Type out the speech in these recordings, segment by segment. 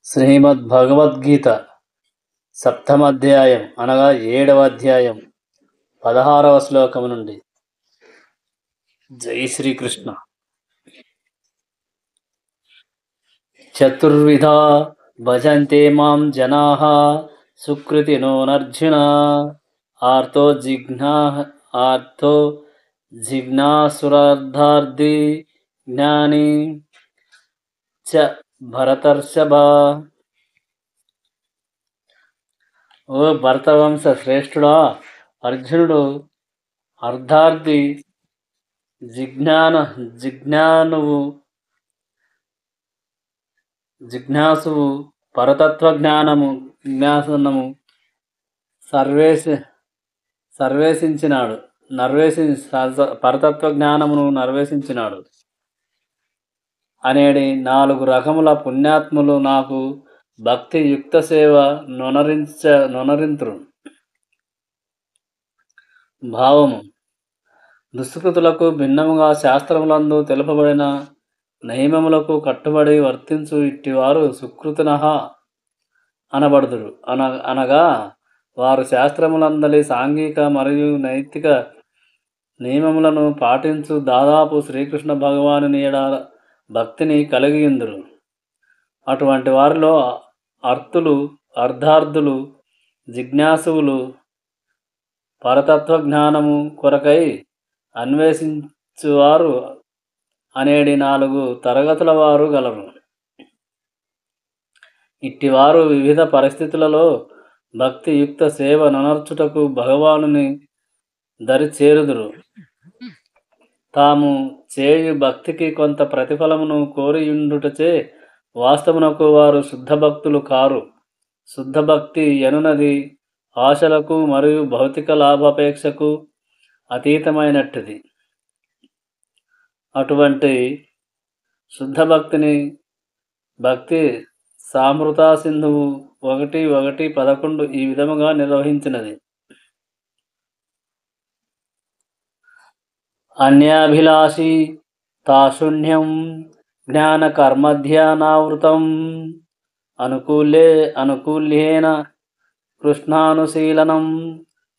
శ్రీమద్భగవద్గీత సప్తమ అధ్యాయం అనగా 7వ అధ్యాయం 16వ శ్లోకము నుండి. జై శ్రీకృష్ణ. చతుర్విధా భజంతే మాం జనాః సుకృతినోనర్జున ఆర్తో జిజ్ఞాసురార్థార్థి జ్ఞాని చ భరతర్షభ. ఓ భరతవంశ శ్రేష్ఠుడా, అర్జునుడు అర్ధార్థి, జిజ్ఞాసువు, పరతత్వ జ్ఞానము పరతత్వ జ్ఞానమును నర్వేశించినాడు అనేడి 4 రకముల పుణ్యాత్ములు నాకు భక్తి యుక్త సేవ నొనరింతురు. భావము: దుష్కృతులకు భిన్నముగా శాస్త్రములందు తెలుపబడిన నియమములకు కట్టుబడి వర్తించు ఇట్టివారు సుకృతినః అనబడుదురు. అనగా వారు శాస్త్రములందలి సాంఘిక మరియు నైతిక నియమములను పాటించు దాదాపు శ్రీకృష్ణ భగవానుని యెడ భక్తిని కలిగియుందురు. అటువంటి వారిలో అర్థులు, అర్ధార్థులు, జిజ్ఞాసువులు, పరతత్వ జ్ఞానము కొరకై అన్వేషించువారు అనేడి 4 తరగతుల వారు గలరు. ఇట్టివారు వివిధ పరిస్థితులలో భక్తి యుక్త సేవ నొనర్చుటకు భగవానుని దరి చేరుదురు. తాము చేయు భక్తికి కొంత ప్రతిఫలమును కోరియుండుటచే వాస్తవమునకు వారు శుద్ధ భక్తులు కారు. శుద్ధ భక్తి ఎనునది ఆశలకు మరియు భౌతిక లాభాపేక్షకు అతీతమైనట్టిది. అటువంటి శుద్ధ భక్తి సామృతా సింధువు 1:11 ఈ విధముగా నిర్వహించినది: అన్యాభిలాషి తాశూన్యం జ్ఞాన కర్మధ్యానావృతం అనుకూల్యేన కృష్ణానుశీలనం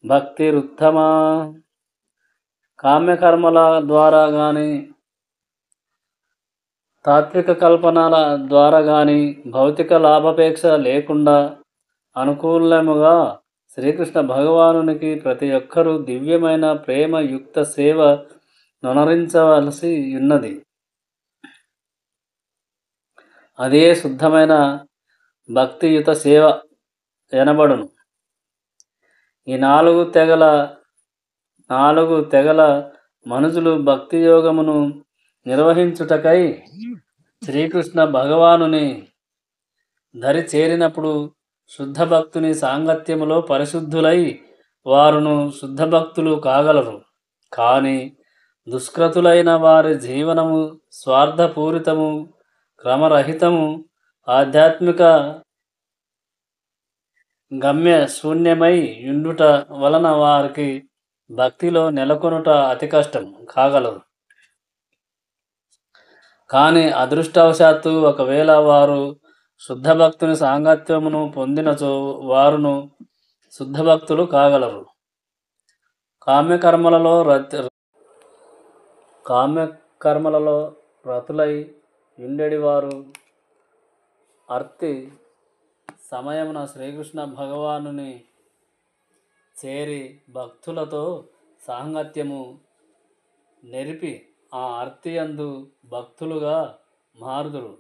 భక్తిరుత్తమా. కామ్యకర్మల ద్వారా గాని, తాత్విక కల్పనల ద్వారా గాని, భౌతిక లాభాపేక్ష లేకుండా అనుకూలముగా శ్రీకృష్ణ భగవానునికి ప్రతి ఒక్కరూ దివ్యమైన ప్రేమ యుక్త సేవ నొనరించవలసి ఉన్నది. అదే శుద్ధమైన భక్తియుత సేవ ఎనబడును. ఈ 4 తెగల మనుజులు భక్తి యోగమును నిర్వహించుటకై శ్రీకృష్ణ భగవానుని దరి చేరినప్పుడు శుద్ధ భక్తుని సాంగత్యములో పరిశుద్ధులై వారును శుద్ధ భక్తులు కాగలరు. కానీ దుష్కృతులైన వారి జీవనము స్వార్థపూరితము, క్రమరహితము, ఆధ్యాత్మిక గమ్య శూన్యమై యుండుట వలన వారికి భక్తిలో నెలకొనుట అతి కష్టం కాగలదు. కానీ అదృష్టవశాత్తు ఒకవేళ వారు శుద్ధ భక్తుని సాంగత్యమును పొందినచో వారును శుద్ధ భక్తులు కాగలరు. కామ్యకర్మలలో రతులై యుండెడి వారు అర్తి సమయమున శ్రీకృష్ణ భగవానుని చేరి భక్తులతో సాంగత్యము నెరిపి ఆ అర్తియందు భక్తులుగా మారుదురు.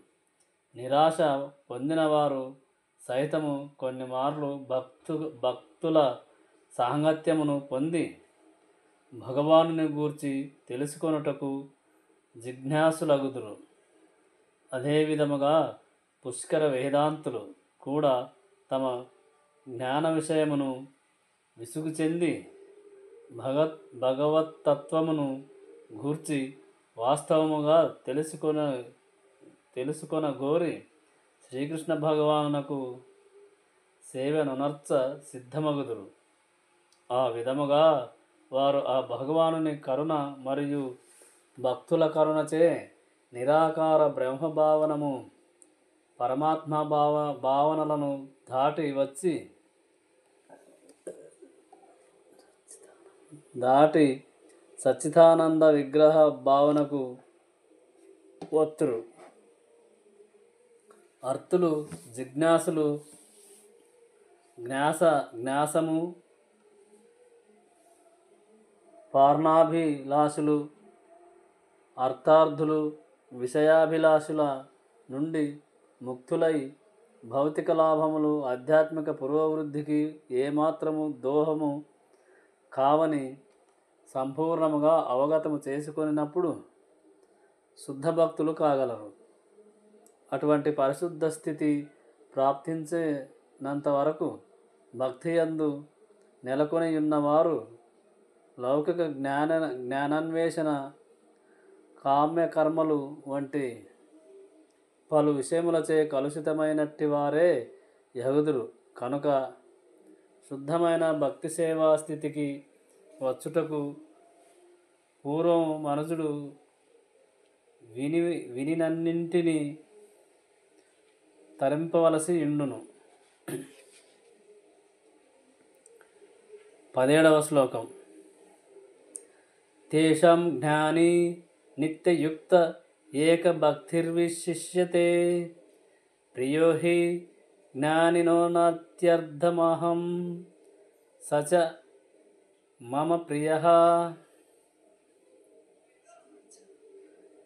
నిరాశ పొందినవారు సైతము కొన్ని మార్లు భక్తుల సాంగత్యమును పొంది భగవానుని గూర్చి తెలుసుకొనుటకు జిజ్ఞాసులగుదురు. అదేవిధముగా పుష్కర వేదాంతులు కూడా తమ జ్ఞాన విషయమును విసుగు చెంది భగవత్తత్వమును గూర్చి వాస్తవముగా తెలుసుకొన గోరి శ్రీకృష్ణ భగవానునకు సేవ నొనర్చ సిద్ధమగుదురు. ఆ విధముగా వారు ఆ భగవానుని కరుణ మరియు భక్తుల కరుణచే నిరాకార బ్రహ్మభావనము పరమాత్మ భావనలను దాటి సచ్చిదానంద విగ్రహ భావనకు వత్తురు. అర్థులు, జిజ్ఞాసులు, జ్ఞాసము, పార్ణాభిలాషులు, అర్థార్థులు, విషయాభిలాషుల నుండి ముక్తులై భౌతిక లాభములు ఆధ్యాత్మిక పురోవృద్ధికి ఏమాత్రము దోహము కావని సంపూర్ణముగా అవగతము చేసుకొనినప్పుడు శుద్ధ భక్తులు కాగలరు. అటువంటి పరిశుద్ధ స్థితి ప్రాప్తించేనంత వరకు భక్తి యందు నెలకొని ఉన్నవారు లౌకిక జ్ఞానాన్వేషణ, కామ్యకర్మలు వంటి పలు విషయములచే కలుషితమైనట్టి వారే యగుదురు. కనుక శుద్ధమైన భక్తి సేవా స్థితికి వచ్చుటకు పూర్వం మనుజుడు వినినన్నింటినీ తరింపవలసి ఉండును. 17వ శ్లోకం. తేషాం జ్ఞాని నిత్యయుక్త ఏక భక్తిర్విశిష్యతే ప్రియో హి జ్ఞానినోనాత్యర్థమహం సచ మమ ప్రియః.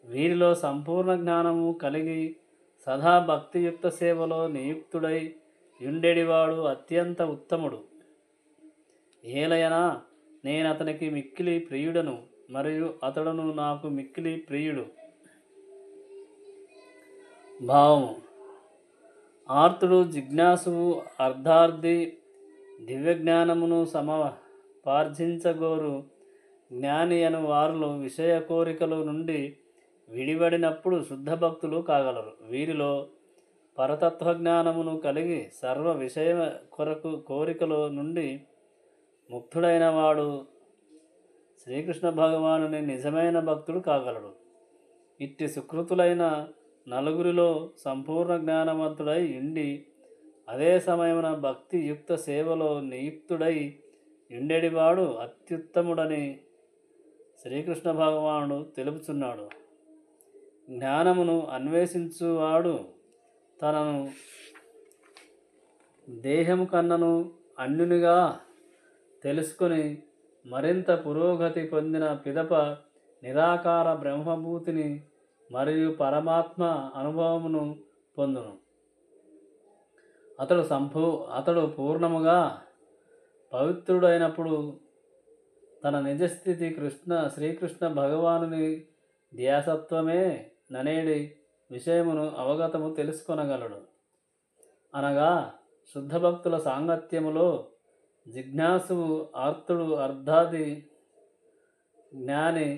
వీరిలో సంపూర్ణ జ్ఞానము కలిగి సదా భక్తియుక్త సేవలో నియుక్తుడై యుండెడివాడు అత్యంత ఉత్తముడు. ఏలయనా నేనతనికి మిక్కిలి ప్రియుడను, మరియు అతడును నాకు మిక్కిలి ప్రియుడు. భావము. ఆర్తుడు, జిజ్ఞాసువు, అర్ధార్థి దివ్యజ్ఞానమును సమపార్జించగోరు జ్ఞాని అను వారిలో విషయ కోరికల నుండి విడివడినప్పుడు శుద్ధ భక్తులు కాగలరు. వీరిలో పరతత్వజ్ఞానమును కలిగి సర్వ విషయ కోరికల నుండి ముక్తుడైన వాడు శ్రీకృష్ణ భగవానుని నిజమైన భక్తుడు కాగలడు. ఇట్టి సుకృతులైన నలుగురిలో సంపూర్ణ జ్ఞానవంతుడై ఉండి అదే సమయమున భక్తియుక్త సేవలో నియుక్తుడై ఉండేడివాడు అత్యుత్తముడని శ్రీకృష్ణ భగవానుడు తెలుపుచున్నాడు. జ్ఞానమును అన్వేషించువాడు తనను దేహము కన్నను అన్యునిగా తెలుసుకొని మరింత పురోగతి పొందిన పిదప నిరాకార బ్రహ్మభూతిని మరియు పరమాత్మ అనుభవమును పొందును. అతడు పూర్ణముగా పవిత్రుడైనప్పుడు తన నిజస్థితి శ్రీకృష్ణ భగవానుని ధ్యాసత్వమే ననేడి విషయమును అవగతము తెలుసుకొనగలడు. అనగా శుద్ధ భక్తుల సాంగత్యములో జిజ్ఞాసువు, ఆర్తుడు, అర్ధాది జ్ఞాని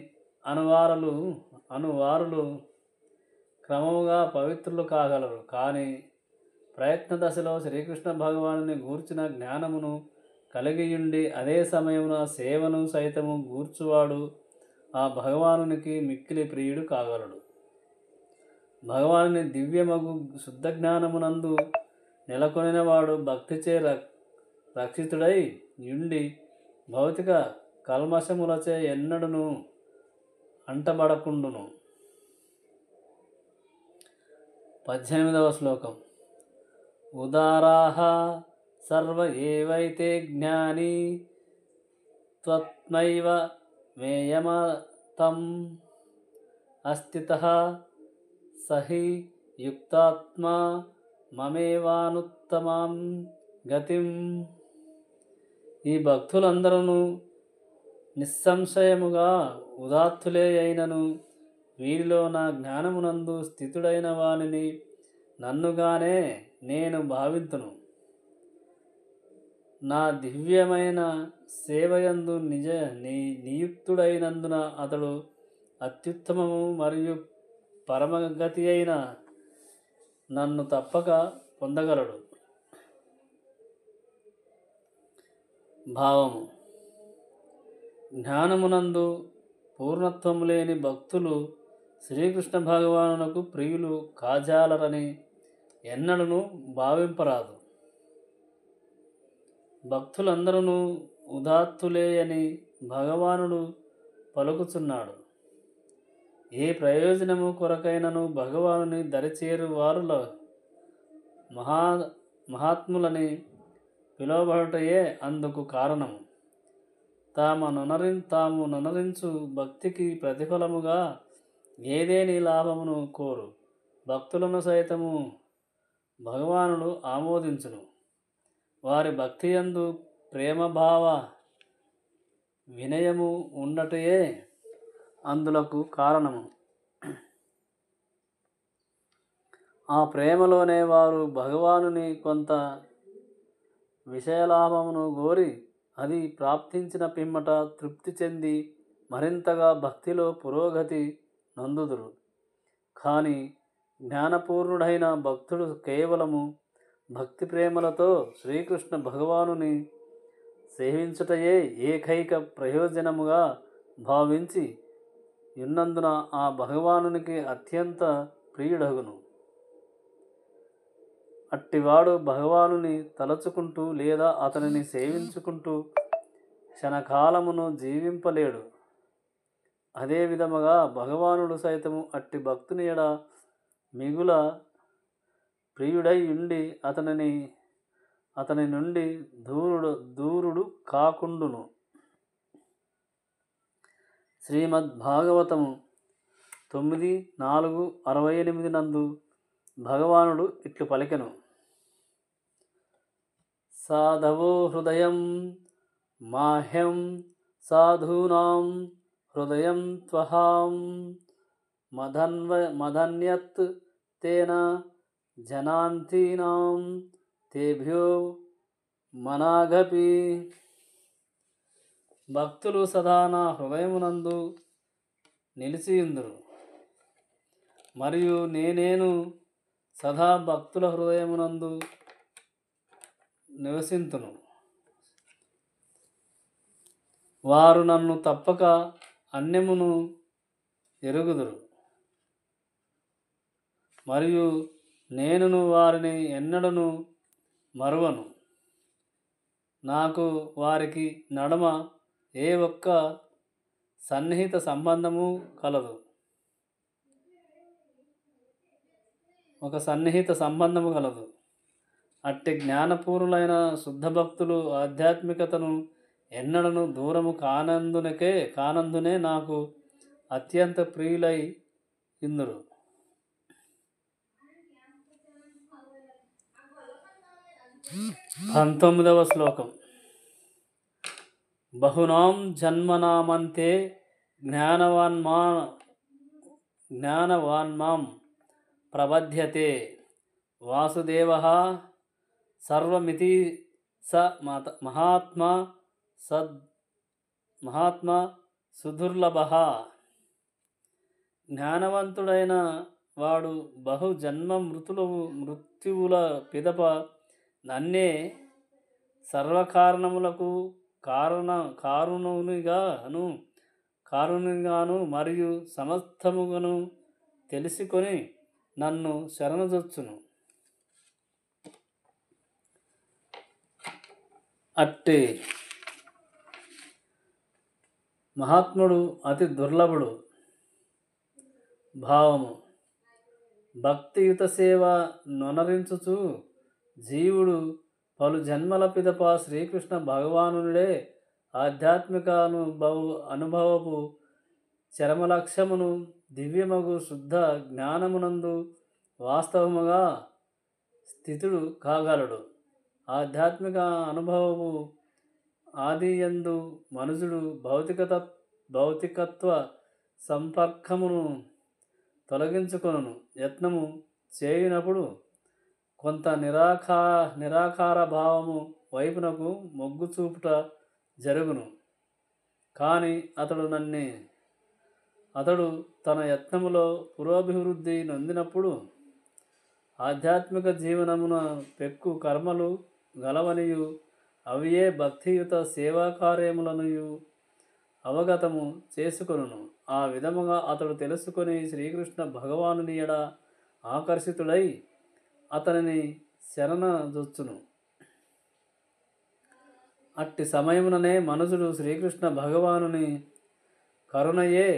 అనువారులు క్రమముగా పవిత్రులు కాగలరు. కానీ ప్రయత్న దశలో శ్రీకృష్ణ భగవానుని గూర్చిన జ్ఞానమును కలిగియుండి అదే సమయమున సేవను సైతము గూర్చువాడు ఆ భగవానునికి మిక్కిలి ప్రియుడు కాగలడు. భగవానుని దివ్యమగు శుద్ధ జ్ఞానమునందు నెలకొనినవాడు భక్తిచే రక్షితుడై యుండి భౌతిక కల్మషములచే ఎన్నడును అంటబడకుండును. 18వ శ్లోకం. ఉదారాః సర్వ ఏవైతే జ్ఞాని త్వత్మైవ మేయమతం అస్థితః సహి యుక్తాత్మా మమేవానుత్తమాం గతిం. ఈ భక్తులందరూ నిస్సంశయముగా ఉదాత్తులే అయినను వీరిలో నా జ్ఞానమునందు స్థితుడైన వానిని నన్నుగానే నేను భావింతును. నా దివ్యమైన సేవయందు నియుక్తుడైనందున అతడు అత్యుత్తమము మరియు పరమగతి అయిన నన్ను తప్పక పొందగలడు. భావము. జ్ఞానమునందు పూర్ణత్వము లేని భక్తులు శ్రీకృష్ణ భగవానునకు ప్రియులు కాజాలరని ఎన్నడను భావింపరాదు. భక్తులందరూ ఉదాత్తులే అని భగవానుడు పలుకుచున్నాడు. ఏ ప్రయోజనము కొరకైనను భగవానుని దరిచేరు వారుల మహా మహాత్ములని పిలువబడుటయే అందుకు కారణము. తాము నొనరించు భక్తికి ప్రతిఫలముగా ఏదేని లాభమును కోరు భక్తులను సైతము భగవానుడు ఆమోదించును. వారి భక్తియందు ప్రేమభావ వినయము ఉండటయే అందులకు కారణము. ఆ ప్రేమలోనే వారు భగవానుని కొంత విషయలాభమును గోరి అది ప్రాప్తించిన పిమ్మట తృప్తి చెంది మరింతగా భక్తిలో పురోగతి నందుదురు. కానీ జ్ఞానపూర్ణుడైన భక్తుడు కేవలము భక్తి ప్రేమలతో శ్రీకృష్ణ భగవానుని సేవించుటయే ఏకైక ప్రయోజనముగా భావించి ఉన్నందున ఆ భగవానునికి అత్యంత ప్రియుడగును. అట్టివాడు భగవానుని తలచుకుంటూ లేదా అతనిని సేవించుకుంటూ క్షణకాలమును జీవింపలేడు. అదే విధముగా భగవానుడు సైతము అట్టి భక్తుని ఎడ మిగుల ప్రియుడై ఉండి అతని నుండి దూరుడు కాకుండును. శ్రీమద్భాగవతము 9:4-68 నందు భగవానుడు ఇట్లు పలికెను. సాధవో హృదయం మాహ్యం సాధూనాం హృదయం త్వహాం మదన్యత్ తేన జనాంతీనాం తేభ్యో మనాగపి. భక్తులు సదా నా హృదయమునందు నిలిచియుందురు, మరియు నేను సదా భక్తుల హృదయమునందు నివసింతును. వారు నన్ను తప్పక అన్యమును ఎరుగుదురు, మరియు నేనును వారిని ఎన్నడను మరువను. నాకు వారికి నడమ ఏ ఒక్క సన్నిహిత సంబంధము కలదు. అట్టి జ్ఞానపూర్ణులైన శుద్ధ భక్తులు ఆధ్యాత్మికతను ఎన్నడను దూరము కానందునే నాకు అత్యంత ప్రియులై ఇందురు. 19వ శ్లోకం. బహునాం జన్మనామంతే జ్ఞానవాన్మాం ప్రబధ్యతే వాసుదేవః సర్వమితి స మహాత్మా సుదుర్లభః. జ్ఞానవంతుడైన వాడు బహు జన్మ మృత్యువుల పిదప నన్నే సర్వకారణములకు కారునిగాను మరియు సమస్తముగాను తెలుసుకొని నన్ను శరణుజొచ్చును. అట్టి మహాత్ముడు అతి దుర్లభుడు. భావము. భక్తియుత సేవ నొనరించుచు జీవుడు పలు జన్మల పిదప శ్రీకృష్ణ భగవానుడే ఆధ్యాత్మిక అనుభవపు చరమలక్ష్యమును దివ్యమగు శుద్ధ జ్ఞానమునందు వాస్తవముగా స్థితుడు కాగలడు. ఆధ్యాత్మిక అనుభవపు ఆదియందు మనుజుడు భౌతికత్వ సంపర్కమును తొలగించుకొనును యత్నము చేయునప్పుడు కొంత నిరాకార భావము వైపునకు మొగ్గు చూపుట జరుగును. కానీ అతడు తన యత్నములో పురోభివృద్ధి నొందినప్పుడు ఆధ్యాత్మిక జీవనమున పెక్కు కర్మలు గలవనియు అవియే భక్తియుత సేవాకార్యములనియు అవగతము చేసుకొనును. ఆ విధముగా అతడు తెలుసుకొని శ్రీకృష్ణ భగవానుని ఎడ ఆకర్షితుడై అతనిని శరణజొచ్చును. అట్టి సమయముననే మనుజుడు శ్రీకృష్ణ భగవానుని కరుణయే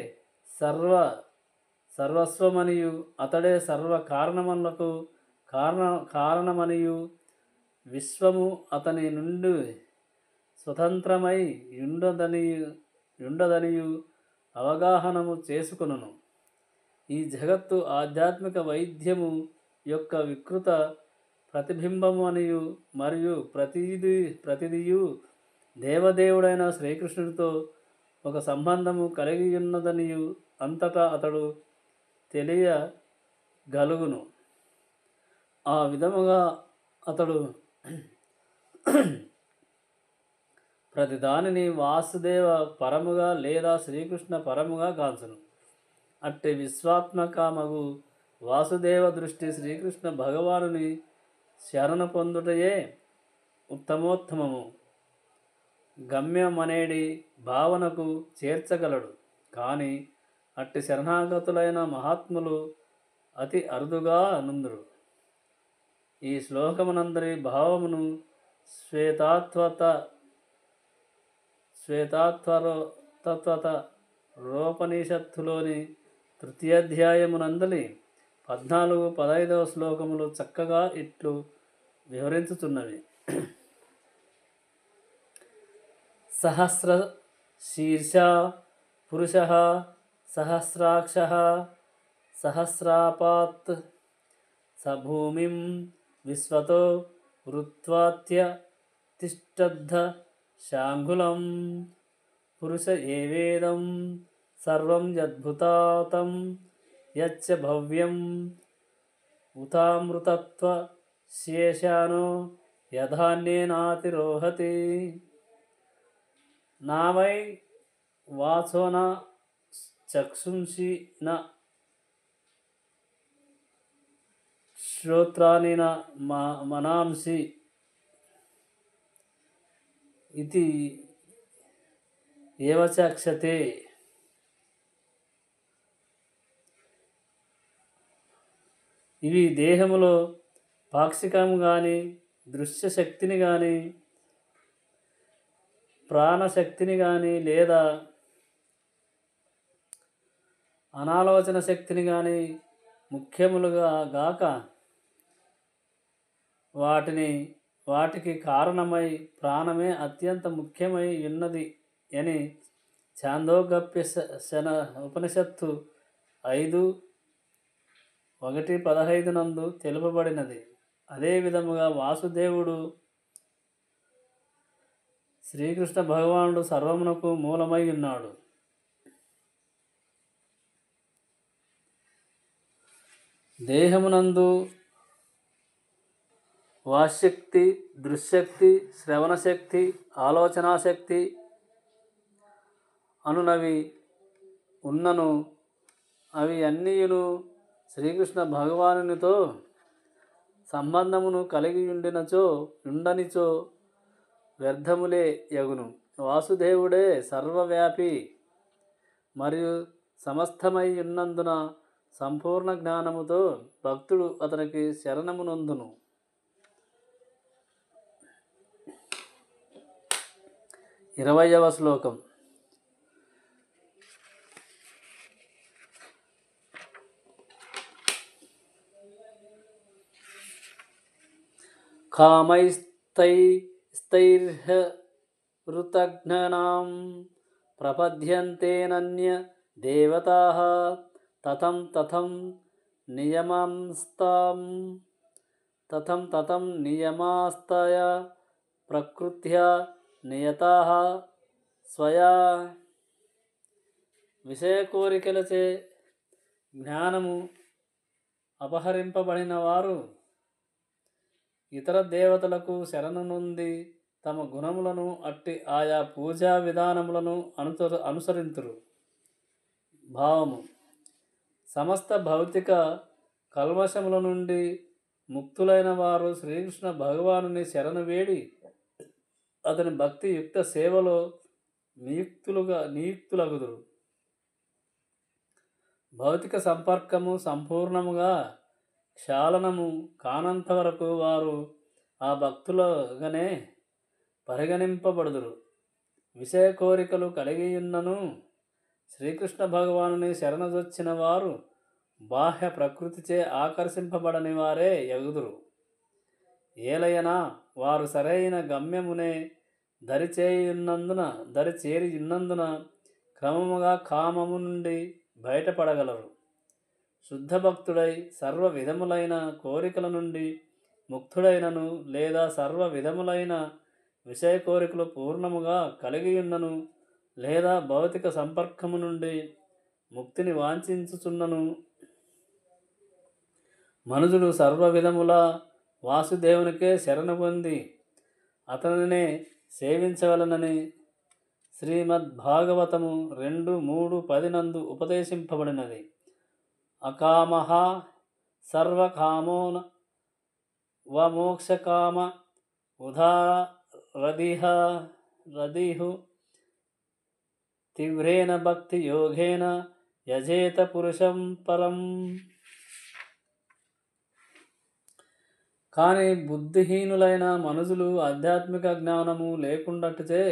సర్వస్వమనియు అతడే సర్వ కారణములకు కారణమనియు విశ్వము అతని నుండి స్వతంత్రమై యుండదనియు అవగాహనము చేసుకొనును. ఈ జగత్తు ఆధ్యాత్మిక వైద్యము యొక్క వికృత ప్రతిబింబము అనియు మరియు ప్రతిదియు దేవదేవుడైన శ్రీకృష్ణుడితో ఒక సంబంధము కలిగి ఉన్నదనియు అంతటా అతడు తెలియగలుగును. ఆ విధముగా అతడు ప్రతిదానిని వాసుదేవ పరముగా లేదా శ్రీకృష్ణ పరముగా గాంచును. అట్టి విశ్వాత్మకమగు వాసుదేవ దృష్టి శ్రీకృష్ణ భగవానుని శరణు పొందుటయే ఉత్తమోత్తమము గమ్యమనేడి భావనకు చేర్చగలడు. కానీ అట్టి శరణాగతులైన మహాత్ములు అతి అరుదుగా నుందురు. ఈ శ్లోకమునందరి భావమును శ్వేతాత్వత రోపనిషత్తులోని తృతీయాధ్యాయమునందలి 14-15 శ్లోకములు చక్కగా ఇట్లు వివరించుతున్నవి. సహస్ర శీర్ష పురుష సహస్రాక్ష సహస్రాపాత్ సభూమిం విశ్వతో వృత్వాత్య తిష్టద్ధ శాంగులం పురుష ఏవేదం సర్వం యద్భుతాతం యచ్చ భవ్యం ఉతామృతత్వ శేషానో యథాన్యేనాతిరోహతి నావై వాచో న చక్షుంషి న శ్రోత్రాని న మనాంసి ఇది ఏవ చక్షతే. ఇవి దేహములో పాక్షికము కానీ దృశ్యశక్తిని కానీ ప్రాణశక్తిని కానీ లేదా అనాలోచన శక్తిని కానీ ముఖ్యములుగా గాక వాటికి కారణమై ప్రాణమే అత్యంత ముఖ్యమై ఉన్నది అని ఛాందోగ్యోపనిషత్తు ఉపనిషత్తు 5:1-15 నందు తెలుపబడినది. అదే విధముగా వాసుదేవుడు శ్రీకృష్ణ భగవానుడు సర్వమునకు మూలమై ఉన్నాడు. దేహమునందు వాక్శక్తి, దృశ్శక్తి, శ్రవణశక్తి, ఆలోచనాశక్తి అనునవి ఉన్నను అవి అన్నీయును శ్రీకృష్ణ భగవానునితో సంబంధమును కలిగి ఉండనిచో వ్యర్థములే యగును. వాసుదేవుడే సర్వవ్యాపి మరియు సమస్తమై ఉన్నందున సంపూర్ణ జ్ఞానముతో భక్తుడు అతనికి శరణమునందును. 20వ శ్లోకం. కామైస్తైర్హృతజ్ఞానాం ప్రపద్యంతేనన్య దేవతాః తతం నియమాస్తయ ప్రకృత్యా నియతాః స్వయా. విషయ కోరికలచే జ్ఞానము అపహరింపబడిన వారు ఇతర దేవతలకు శరణు నొంది తమ గుణములను అట్టి ఆయా పూజా విధానములను అనుసరింతురు. భావము: సమస్త భౌతిక కల్మషముల నుండి ముక్తులైన వారు శ్రీకృష్ణ భగవానుని శరణు వేడి అతని భక్తియుక్త సేవలో నియుక్తులగుదురు. భౌతిక సంపర్కము సంపూర్ణముగా క్షాళనము కానంత వరకు వారు ఆ భక్తులుగానే పరిగణింపబడుదురు. విషయ కోరికలు కలిగియున్నను శ్రీకృష్ణ భగవానుని శరణజొచ్చిన వారు బాహ్య ప్రకృతిచే ఆకర్షింపబడని వారే యగుదురు. ఏలయనా వారు సరైన గమ్యమునే దరిచేరియున్నందున క్రమముగా కామము నుండి బయటపడగలరు. శుద్ధ భక్తుడై సర్వ విధములైన కోరికల నుండి ముక్తుడైనను లేదా సర్వ విధములైన విషయ కోరికలు పూర్ణముగా కలిగియున్నను లేదా భౌతిక సంపర్కము నుండి ముక్తిని వాంఛించుచున్నను మనుజుడు సర్వ విధముల వాసుదేవునికే శరణు పొంది అతనినే సేవించవలనని శ్రీమద్భాగవతము 2:3-10 నందు ఉపదేశింపబడినది. అకామః సర్వకామో వమోక్షకామ ఉదారదిహు తీవ్రేణ భక్తి యోగేన యజేత పురుషం పరం. కానీ బుద్ధిహీనులైన మనుజులు ఆధ్యాత్మిక జ్ఞానము లేకుండాటుచే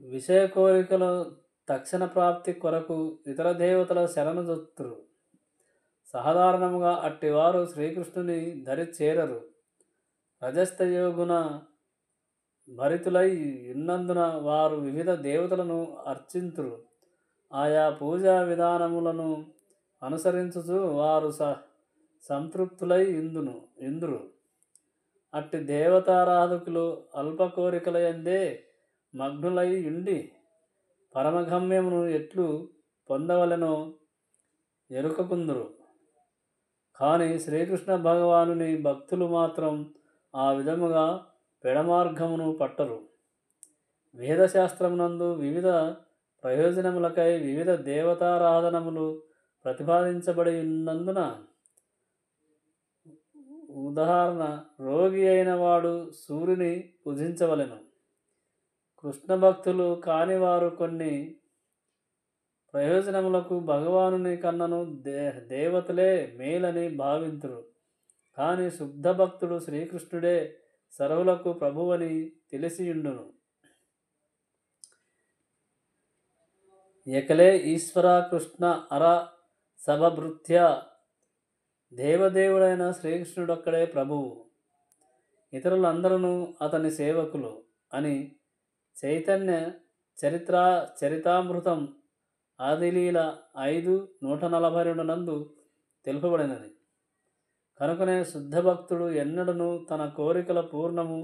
విషయ కోరికలు తక్షణ ప్రాప్తి కొరకు ఇతర దేవతల శరణుజొత్తురు. సాధారణముగా అట్టివారు శ్రీకృష్ణుని దరి చేరరు. రజస్తయోగుణ భరితులై ఉన్నందున వారు వివిధ దేవతలను అర్చింతురు. ఆయా పూజా విధానములను అనుసరించుచు వారు సంతృప్తులై ఇందురు. అట్టి దేవతారాధకులు అల్ప కోరికలయందే మగ్నులై ఉండి పరమగమ్యమును ఎట్లు పొందవలెనో ఎరుకకుందురు. కానీ శ్రీకృష్ణ భగవానుని భక్తులు మాత్రం ఆ విధముగా పెడమార్గమును పట్టరు. వేదశాస్త్రమునందు వివిధ ప్రయోజనములకై వివిధ దేవతారాధనములు ప్రతిపాదించబడి ఉన్నందున ఉదాహరణ రోగి అయిన వాడు సూర్యుని పూజించవలెను. కృష్ణ భక్తులు కానివారు కొన్ని ప్రయోజనములకు భగవానుని కన్నను దేవతలే మేలని భావింతురు. కానీ శుద్ధ భక్తుడు శ్రీకృష్ణుడే సర్వులకు ప్రభువని తెలిసియుండును. ఎకలే ఈశ్వర కృష్ణ అర సభభృత్య దేవదేవుడైన శ్రీకృష్ణుడొక్కడే ప్రభువు, ఇతరులందరూ అతని సేవకులు అని చైతన్య చరితామృతం ఆదిలీల 5:142 నందు తెలుపబడినది. కనుకనే శుద్ధ భక్తుడు ఎన్నడను తన కోరికల పూర్ణము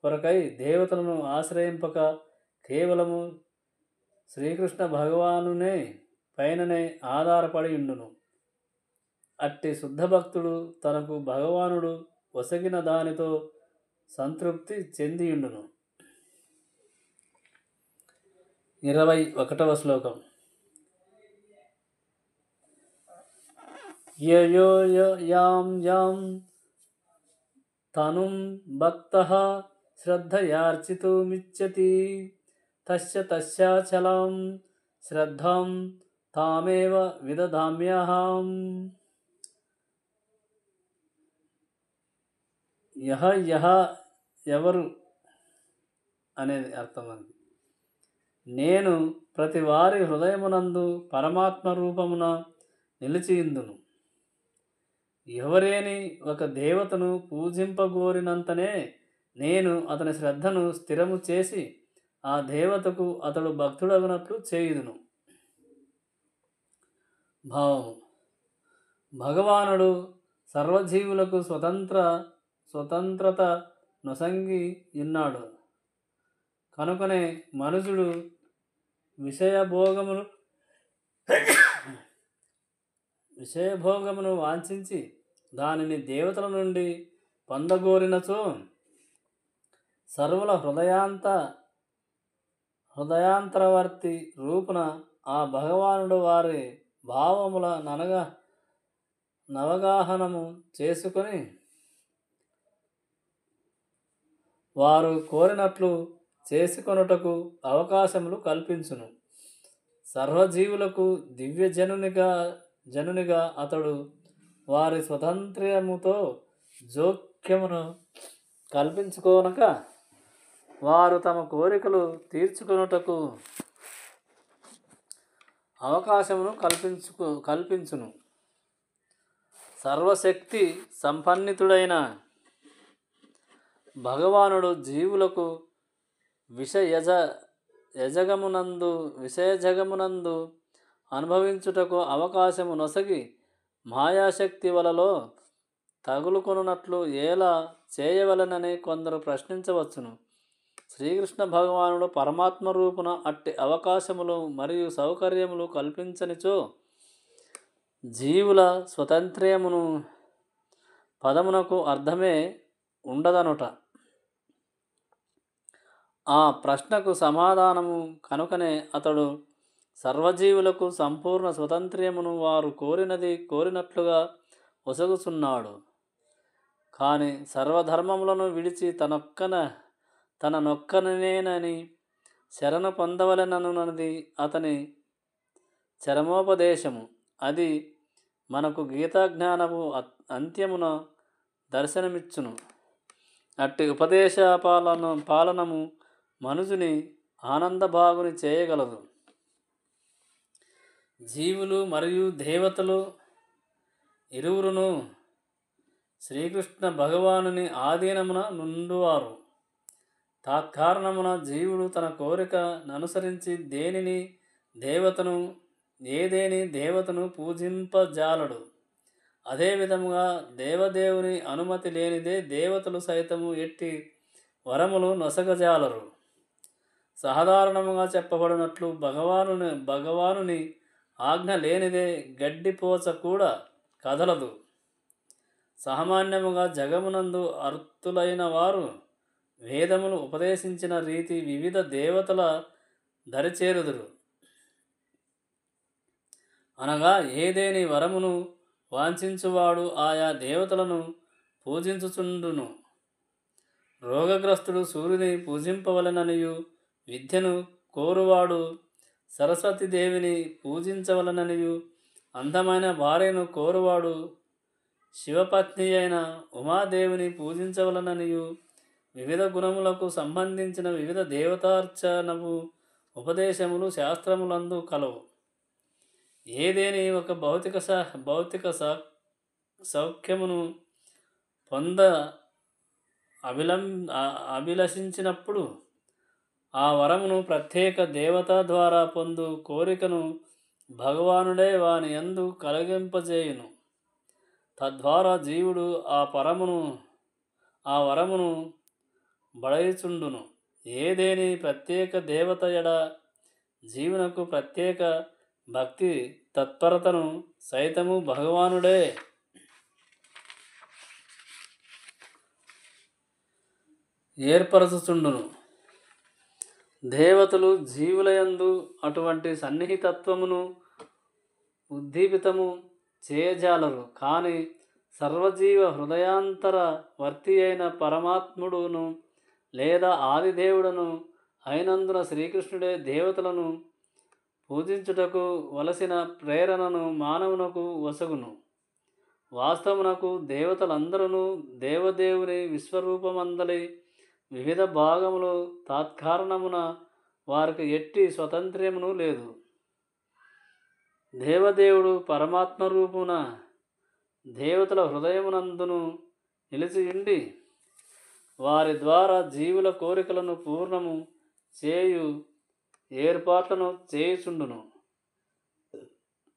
కొరకై దేవతలను ఆశ్రయింపక కేవలము శ్రీకృష్ణ భగవానునే పైననే ఆధారపడి ఉండును. అట్టి శుద్ధ భక్తుడు తనకు భగవానుడు ఒసగిన దానితో సంతృప్తి చెందియుండును. 21వ శ్లోకం. యయో యాం తనుం భక్తః శ్రద్ధయార్చితుమిచ్చతి తస్యాచలం శ్రద్ధాం తామేవ విదధామ్యహం. ఎవరు అనేది అర్థం మనకి. నేను ప్రతి వారి హృదయమునందు పరమాత్మ రూపమున నిలిచియుందును. ఎవరేని ఒక దేవతను పూజింపగోరినంతనే నేను అతని శ్రద్ధను స్థిరము చేసి ఆ దేవతకు అతడు భక్తుడగునట్లు చేయుదును. భావము. భగవానుడు సర్వజీవులకు స్వతంత్రత నొసంగి ఉన్నాడు. కనుకనే మనుషుడు విషయభోగమును వాంఛించి దానిని దేవతల నుండి పొందగోరినచో సర్వుల హృదయాంతరవర్తి రూపున ఆ భగవానుడు వారి భావముల నవగాహనము చేసుకొని వారు కోరినట్లు చేసుకొనుటకు అవకాశములు కల్పించును. సర్వజీవులకు దివ్య జనునిగా అతడు వారి స్వతంత్ర్యముతో జోక్యమును కల్పించుకోనక వారు తమ కోరికలు తీర్చుకొనుటకు అవకాశమును కల్పించును. సర్వశక్తి సంపన్నితుడైన భగవానుడు జీవులకు విషయజగమునందు అనుభవించుటకు అవకాశము నొసగి మాయాశక్తి వలలో తగులుకొనున్నట్లు ఎలా చేయవలెనని కొందరు ప్రశ్నించవచ్చును. శ్రీకృష్ణ భగవానుడు పరమాత్మ రూపున అట్టి అవకాశములు మరియు సౌకర్యములు కల్పించనిచో జీవుల స్వతంత్ర్యమును పదమునకు అర్థమే ఉండదనుట. ఆ ప్రశ్నకు సమాధానము కనుకనే అతడు సర్వజీవులకు సంపూర్ణ స్వతంత్ర్యమును వారు కోరినట్లుగా ఒసగుచున్నాడు. కానీ సర్వధర్మములను విడిచి తననొక్కనేనని శరణు పొందవలెననున్నది అతని చరమోపదేశము. అది మనకు గీతాజ్ఞానపు అంత్యమున దర్శనమిచ్చును. అట్టి ఉపదేశ పాలనము మనుజుని ఆనందభాగుని చేయగలదు. జీవులు మరియు దేవతలు ఇరువురును శ్రీకృష్ణ భగవానుని ఆధీనమున నుండువారు. తత్కారణమున జీవుడు తన కోరిక ననుసరించి దేవతను పూజింపజాలడు. అదేవిధముగా దేవదేవుని అనుమతి లేనిదే దేవతలు సైతము ఎట్టి వరములు నొసగజాలరు. సాధారణముగా చెప్పబడినట్లు భగవానుని ఆజ్ఞ లేనిదే గడ్డిపోచ కూడా కదలదు. సామాన్యముగా జగమునందు అర్తులైన వారు వేదములు ఉపదేశించిన రీతి వివిధ దేవతల దరిచేరుదురు. అనగా ఏదేని వరమును వాంఛించువాడు ఆయా దేవతలను పూజించుచుండును. రోగగ్రస్తుడు సూర్యుని పూజింపవలననియు, విద్యను కోరువాడు సరస్వతీదేవిని పూజించవలననియు, అందమైన భార్యను కోరువాడు శివపత్ని అయిన ఉమాదేవిని పూజించవలననియు, వివిధ గుణములకు సంబంధించిన వివిధ దేవతార్చనము ఉపదేశములు శాస్త్రములందు కలవు. ఏదేని ఒక భౌతిక సౌఖ్యమును పొంద అభిలషించినప్పుడు ఆ వరమును ప్రత్యేక దేవత ద్వారా పొందు కోరికను భగవానుడే వాని యందు కలిగింపజేయును. తద్వారా జీవుడు ఆ వరమును బడయుచుండును. ఏదేని ప్రత్యేక దేవత ఎడ జీవునకు ప్రత్యేక భక్తి తత్పరతను సైతము భగవానుడే ఏర్పరచుచుండును. దేవతలు జీవులయందు అటువంటి సన్నిహితత్వమును ఉద్దీపితము చేయజాలరు. కానీ సర్వజీవ హృదయాంతరవర్తి అయిన పరమాత్ముడును లేదా ఆదిదేవుడను అయినందున శ్రీకృష్ణుడే దేవతలను పూజించుటకు వలసిన ప్రేరణను మానవునకు వసగును. వాస్తవమునకు దేవతలందరూ దేవదేవుని విశ్వరూపమందలి వివిధ భాగములు తత్కారణమున వారికి ఎట్టి స్వతంత్ర్యమును లేదు. దేవదేవుడు పరమాత్మ రూపున దేవతల హృదయమునందును నిలిచియుండి వారి ద్వారా జీవుల కోరికలను పూర్ణము చేయు ఏర్పాట్లను చేయుచుండును.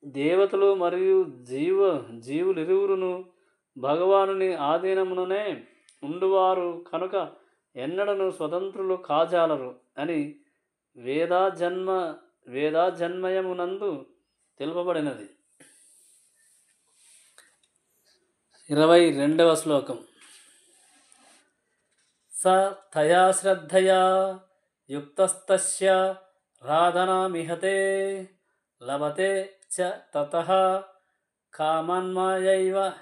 దేవతలు మరియు జీవులిరువురును భగవానుని ఆధీనముననే ఉండువారు కనుక ఎన్నడను స్వతంత్రులు కాజాలరు అని వేదాజన్మయమునందు తెలుపబడినది. 22వ శ్లోకం. స తయా శ్రద్ధయా యుక్తస్తస్య రాధనామిహతే లభతే చ తతః కామన్మాయైవ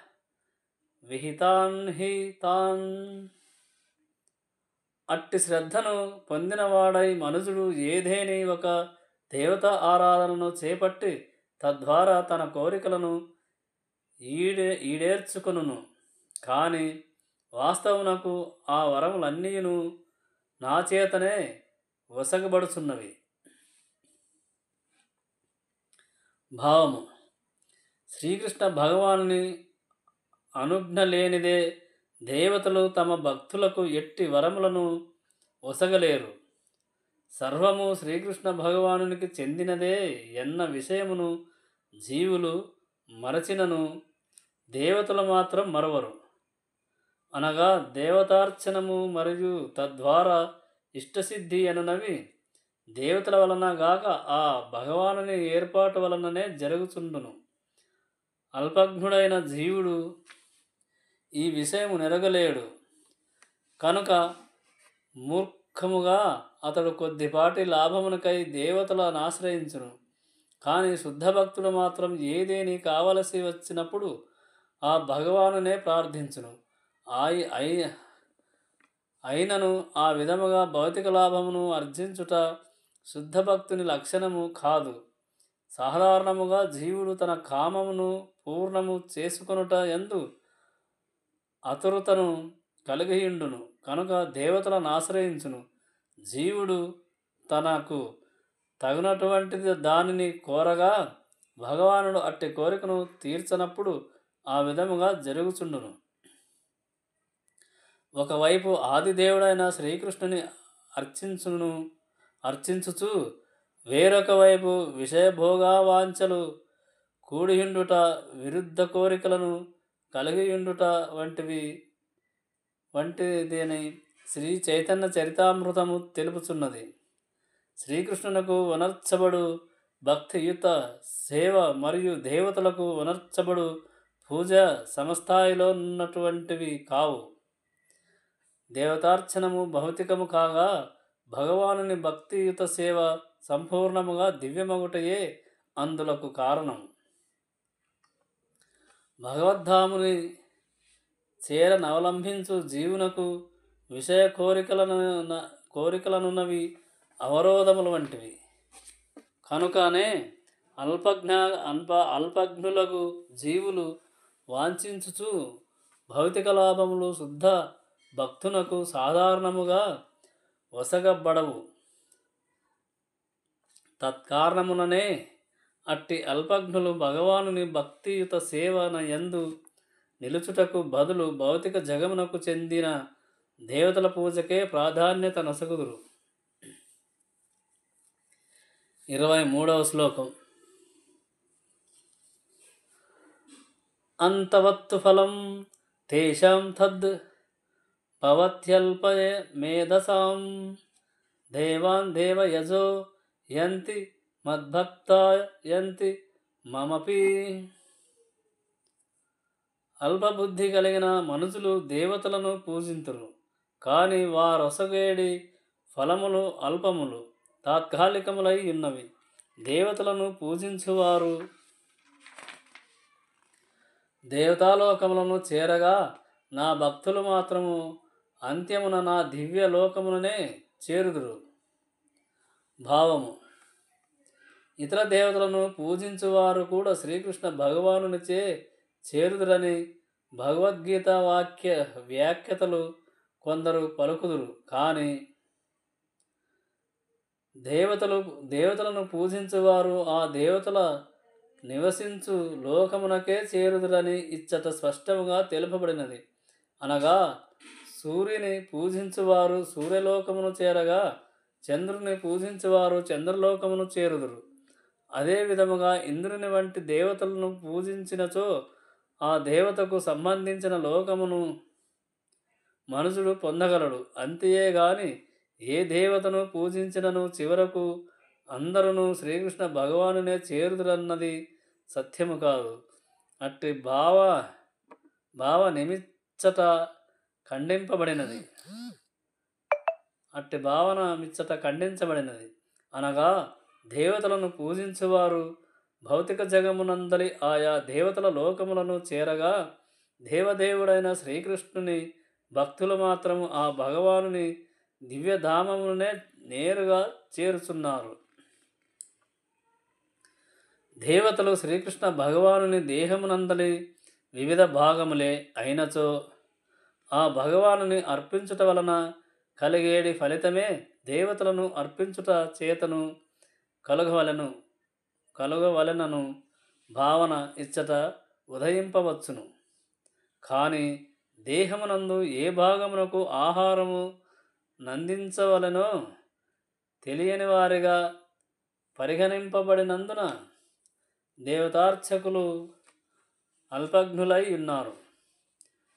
విహితాన్ హి తాన్. అట్టి శ్రద్ధను పొందినవాడై మనుజుడు ఏదేని ఒక దేవత ఆరాధనను చేపట్టి తద్వారా తన కోరికలను ఈడేర్చుకొనును. కానీ వాస్తవమునకు ఆ వరములన్నీయును నా చేతనే వసగబడుచున్నవి. భావము: శ్రీకృష్ణ భగవానుని అనుజ్ఞ లేనిదే దేవతలు తమ భక్తులకు ఎట్టి వరములను ఒసగలేరు. సర్వము శ్రీకృష్ణ భగవానునికి చెందినదే ఎన్న విషయమును జీవులు మరచినను దేవతలు మాత్రం మరవరు. అనగా దేవతార్చనము మరియు తద్వారా ఇష్టసిద్ధి అనునవి దేవతల వలన గాక ఆ భగవానుని ఏర్పాటు వలననే జరుగుచుండును. అల్పజ్ఞుడైన జీవుడు ఈ విషయము నెరగలేడు కనుక మూర్ఖముగా అతడు కొద్దిపాటి లాభమునకై దేవతలను ఆశ్రయించును. కానీ శుద్ధ భక్తుడు మాత్రం ఏదేని కావలసి వచ్చినప్పుడు ఆ భగవానునే ప్రార్థించును. అయినను ఆ విధముగా భౌతిక లాభమును ఆర్జించుట శుద్ధ భక్తుని లక్షణము కాదు. సాధారణముగా జీవుడు తన కామమును పూర్ణము చేసుకొనుట యందు ఆతురతను కలిగియుండును కనుక దేవతలను ఆశ్రయించును. జీవుడు తనకు తగినటువంటిది దానిని కోరగా భగవానుడు అట్టి కోరికను తీర్చనప్పుడు ఆ విధముగా జరుగుచుండును. ఒకవైపు ఆదిదేవుడైన శ్రీకృష్ణుని అర్చించుచు వేరొక వైపు విషయభోగావాంఛలు కూడియుండుట, విరుద్ధ కోరికలను కలిగియుండుట వంటిదని శ్రీ చైతన్య చరితామృతము తెలుపుచున్నది. శ్రీకృష్ణునకు వనర్చబడు భక్తియుత సేవ మరియు దేవతలకు వనర్చబడు పూజ సమస్థాయిలో ఉన్నటువంటివి కావు. దేవతార్చనము భౌతికము కాగా భగవానుని భక్తియుత సేవ సంపూర్ణముగా దివ్యమగుటయే అందులకు కారణం. భగవద్ధాముని చేరనవలంబించు జీవునకు విషయ కోరికలనున్నవి అవరోధములు వంటివి. కనుకనే అల్పజ్ఞులకు జీవులు వాంఛించుచు భౌతిక లాభములు శుద్ధ భక్తునకు సాధారణముగా వసగబడవు. తత్కారణముననే అట్టి అల్పజ్ఞులు భగవానుని భక్తియుత సేవన యందు నిలుచుటకు బదులు భౌతిక జగమునకు చెందిన దేవతల పూజకే ప్రాధాన్యత నొసగుదురు. 23వ శ్లోకం. అంతవత్తు ఫలం తేషాం తద్ భవత్యల్పయ మేధసాం దేవాన్ దేవయజో యంతి మద్భక్తా యంతి మమపి. అల్పబుద్ధి కలిగిన మనుషులు దేవతలను పూజింతురు, కానీ వారొసగేడి ఫలములు అల్పములు, తాత్కాలికములై ఉన్నవి. దేవతలను పూజించువారు దేవతాలోకములను చేరగా నా భక్తులు మాత్రము అంత్యమున నా దివ్య లోకములనే చేరుదురు. భావము: ఇతర దేవతలను పూజించువారు కూడా శ్రీకృష్ణ భగవానునిచే చేరుదురని భగవద్గీత వ్యాఖ్యతలు కొందరు పలుకుదురు. కానీ దేవతలను పూజించువారు ఆ దేవతల నివసించు లోకమునకే చేరుదురని ఇచ్చట స్పష్టముగా తెలుపబడినది. అనగా సూర్యుని పూజించువారు సూర్యలోకమును చేరగా చంద్రుని పూజించువారు చంద్రలోకమును చేరుదురు. అదే విధముగా ఇంద్రుని వంటి దేవతలను పూజించినచో ఆ దేవతకు సంబంధించిన లోకమును మనుషుడు పొందగలడు. అంతేగాని ఏ దేవతను పూజించినను చివరకు అందరూ శ్రీకృష్ణ భగవానునే చేరుదురన్నది సత్యము కాదు. అట్టి భావ నిమిచ్చట ఖండింపబడినది. అట్టి భావన మిచ్చట ఖండించబడినది. అనగా దేవతలను పూజించువారు భౌతిక జగమునందలి ఆయా దేవతల లోకములను చేరగా దేవదేవుడైన శ్రీకృష్ణుని భక్తులు మాత్రము ఆ భగవానుని దివ్యధామమునే నేరుగా చేరుచున్నారు. దేవతలు శ్రీకృష్ణ భగవానుని దేహమునందలి వివిధ భాగములే అయినచో ఆ భగవానుని అర్పించుట వలన కలిగేడి ఫలితమే దేవతలను అర్పించుట చేతను కలగవలను కలగవలనను భావన ఇచ్చట ఉదయింపవచ్చును. కానీ దేహమునందు ఏ భాగమునకు ఆహారము నందించవలనో తెలియని వారిగా పరిగణింపబడినందున దేవతార్చకులు అల్పజ్ఞులై ఉన్నారు.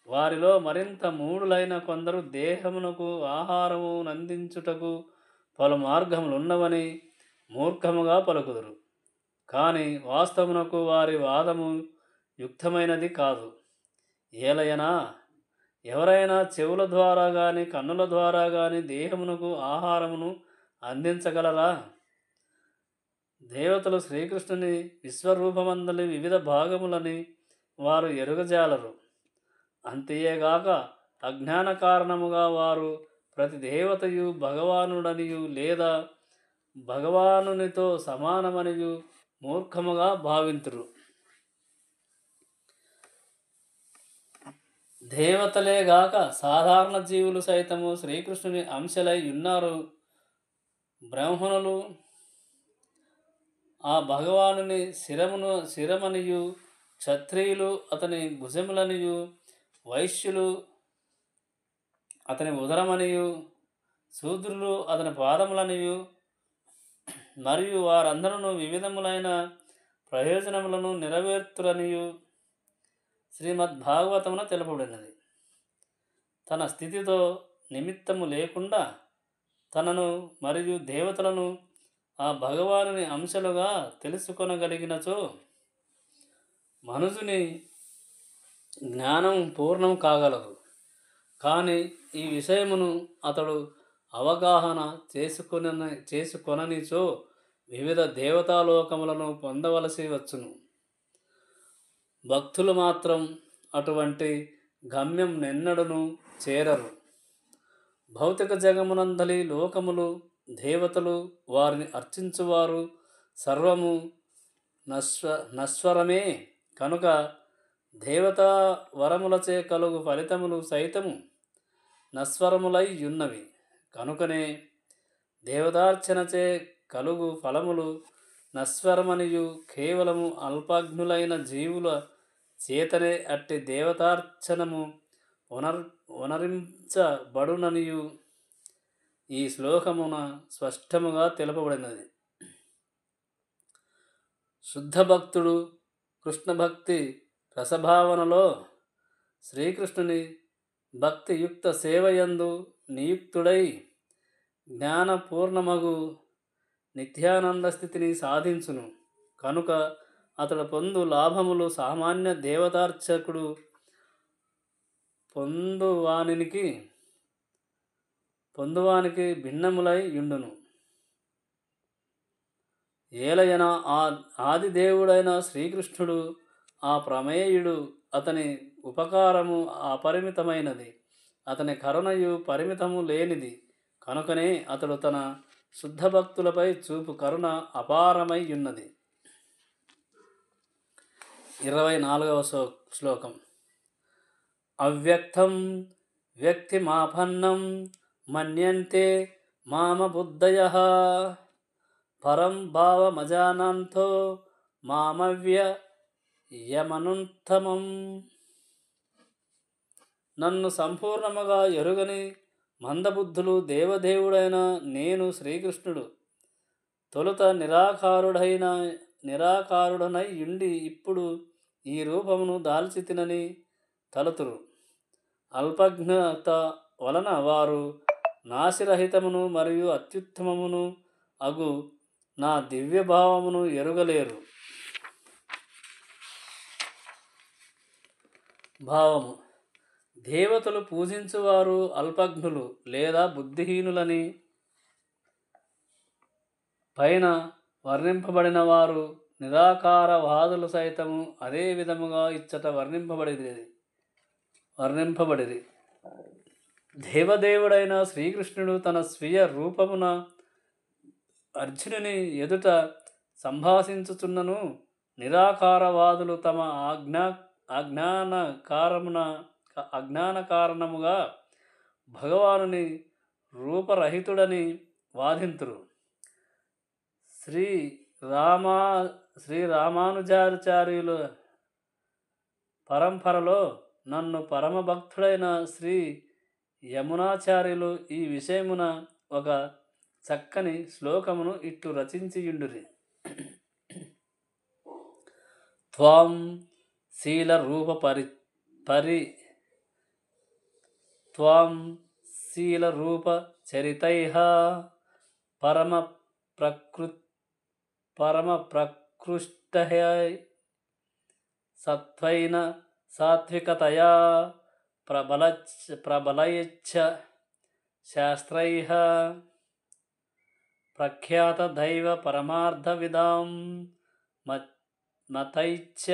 వారిలో మరింత మూఢులైన కొందరు దేహమునకు ఆహారము నందించుటకు పలు మార్గములున్నవని మూర్ఖముగా పలుకుదురు. కానీ వాస్తవమునకు వారి వాదము యుక్తమైనది కాదు. ఏలయనా ఎవరైనా చెవుల ద్వారా గాని కన్నుల ద్వారా గాని దేహమునకు ఆహారమును అందించగలరా? దేవతలు శ్రీకృష్ణుని విశ్వరూపమందలి వివిధ భాగములని వారు ఎరుగజాలరు. అంతేగాక అజ్ఞాన కారణముగా వారు ప్రతి దేవతయు భగవానుడనియు లేదా భగవానునితో సమానమనియు మూర్ఖముగా భావింతురు. దేవతలేగాక సాధారణ జీవులు సైతము శ్రీకృష్ణుని అంశలై ఉన్నారు. బ్రాహ్మణులు ఆ భగవానుని శిరమనియు, క్షత్రియులు అతని భుజములనియు, వైశ్యులు అతని ఉదరమనియు, శూద్రులు అతని పాదములనియు, మరియు వారందరూ వివిధములైన ప్రయోజనములను నెరవేర్తురనియు శ్రీమద్భాగవతమున తెలుపబడినది. తన స్థితితో నిమిత్తము లేకుండా తనను మరియు దేవతలను ఆ భగవానుని అంశలుగా తెలుసుకొనగలిగినచో మనుజుని జ్ఞానం పూర్ణం కాగలదు. కానీ ఈ విషయమును అతడు అవగాహన చేసుకొననిచో వివిధ దేవతాలోకములను పొందవలసి వచ్చును. భక్తులు మాత్రం అటువంటి గమ్యం నెన్నడును చేరరు. భౌతిక జగమునందలి లోకములు, దేవతలు, వారిని అర్చించువారు సర్వము నశ్వరమే కనుక దేవతా వరములచే కలుగు ఫలితములు సైతము నశ్వరములై ఉన్నవి. కనుకనే దేవతార్చనచే కలుగు ఫలములు నశ్వరమనియు కేవలము అల్పజ్ఞులైన జీవుల చేతనే అట్టి దేవతార్చనము వనరించబడుననియు ఈ శ్లోకమున స్పష్టముగా తెలుపబడినది. శుద్ధ భక్తుడు కృష్ణ భక్తి రసభావనలో శ్రీకృష్ణుని భక్తియుక్త సేవయందు నియుక్తుడై జ్ఞానపూర్ణమగు నిత్యానంద స్థితిని సాధించును. కనుక అతడు పొందు లాభములు సామాన్య దేవతార్చకుడు పొందువానికి భిన్నములై యుండును. ఏలయన ఆదిదేవుడైన శ్రీకృష్ణుడు ఆ ప్రమేయుడు. అతని ఉపకారము అపరిమితమైనది, అతని కరుణయు పరిమితము లేనిది. కనుకనే అతడు తన శుద్ధ భక్తులపై చూపు కరుణ అపారమై ఉన్నది. 24వ శ్లోకం. అవ్యక్తం వ్యక్తిమాపన్నం మన్యంతే మామ బుద్ధయః పరం భావమజానంతో మామవ్యయమనుత్తమం. నన్ను సంపూర్ణముగా ఎరుగని మందబుద్ధులు దేవదేవుడైన నేను శ్రీకృష్ణుడు తొలుత నిరాకారుడనై ఉండి ఇప్పుడు ఈ రూపమును దాల్చితినని తలతురు. అల్పజ్ఞత వలన వారు నాశరహితమును మరియు అత్యుత్తమమును అగు నా దివ్యభావమును ఎరుగలేరు. భావము. దేవతలు పూజించువారు అల్పజ్ఞులు లేదా బుద్ధిహీనులని పైన వర్ణింపబడిన వారు నిరాకారవాదులు సైతము అదే విధముగా ఇచ్చట వర్ణింపబడిరి. దేవదేవుడైన శ్రీకృష్ణుడు తన స్వీయ రూపమున అర్జునుని ఎదుట సంభాషించుచున్నను నిరాకారవాదులు తమ అజ్ఞాన కారమున అజ్ఞాన కారణముగా భగవానుని రూపరహితుడని వాదింతురు. శ్రీ రామా శ్రీరామానుజాచార్యుల పరంపరలో నన్ను పరమభక్తుడైన శ్రీ యమునాచార్యులు ఈ విషయమున ఒక చక్కని శ్లోకమును ఇట్లు రచించియుండురి. త్వాం శీలరూప త్వాం శీలరూప చరితైః పరమ ప్రకృష్టః సత్వైన సాత్వికతయా ప్రబలయచ్చ శాస్త్రైః ప్రఖ్యాత దైవ పరమార్థ విదాం మతైచ్చ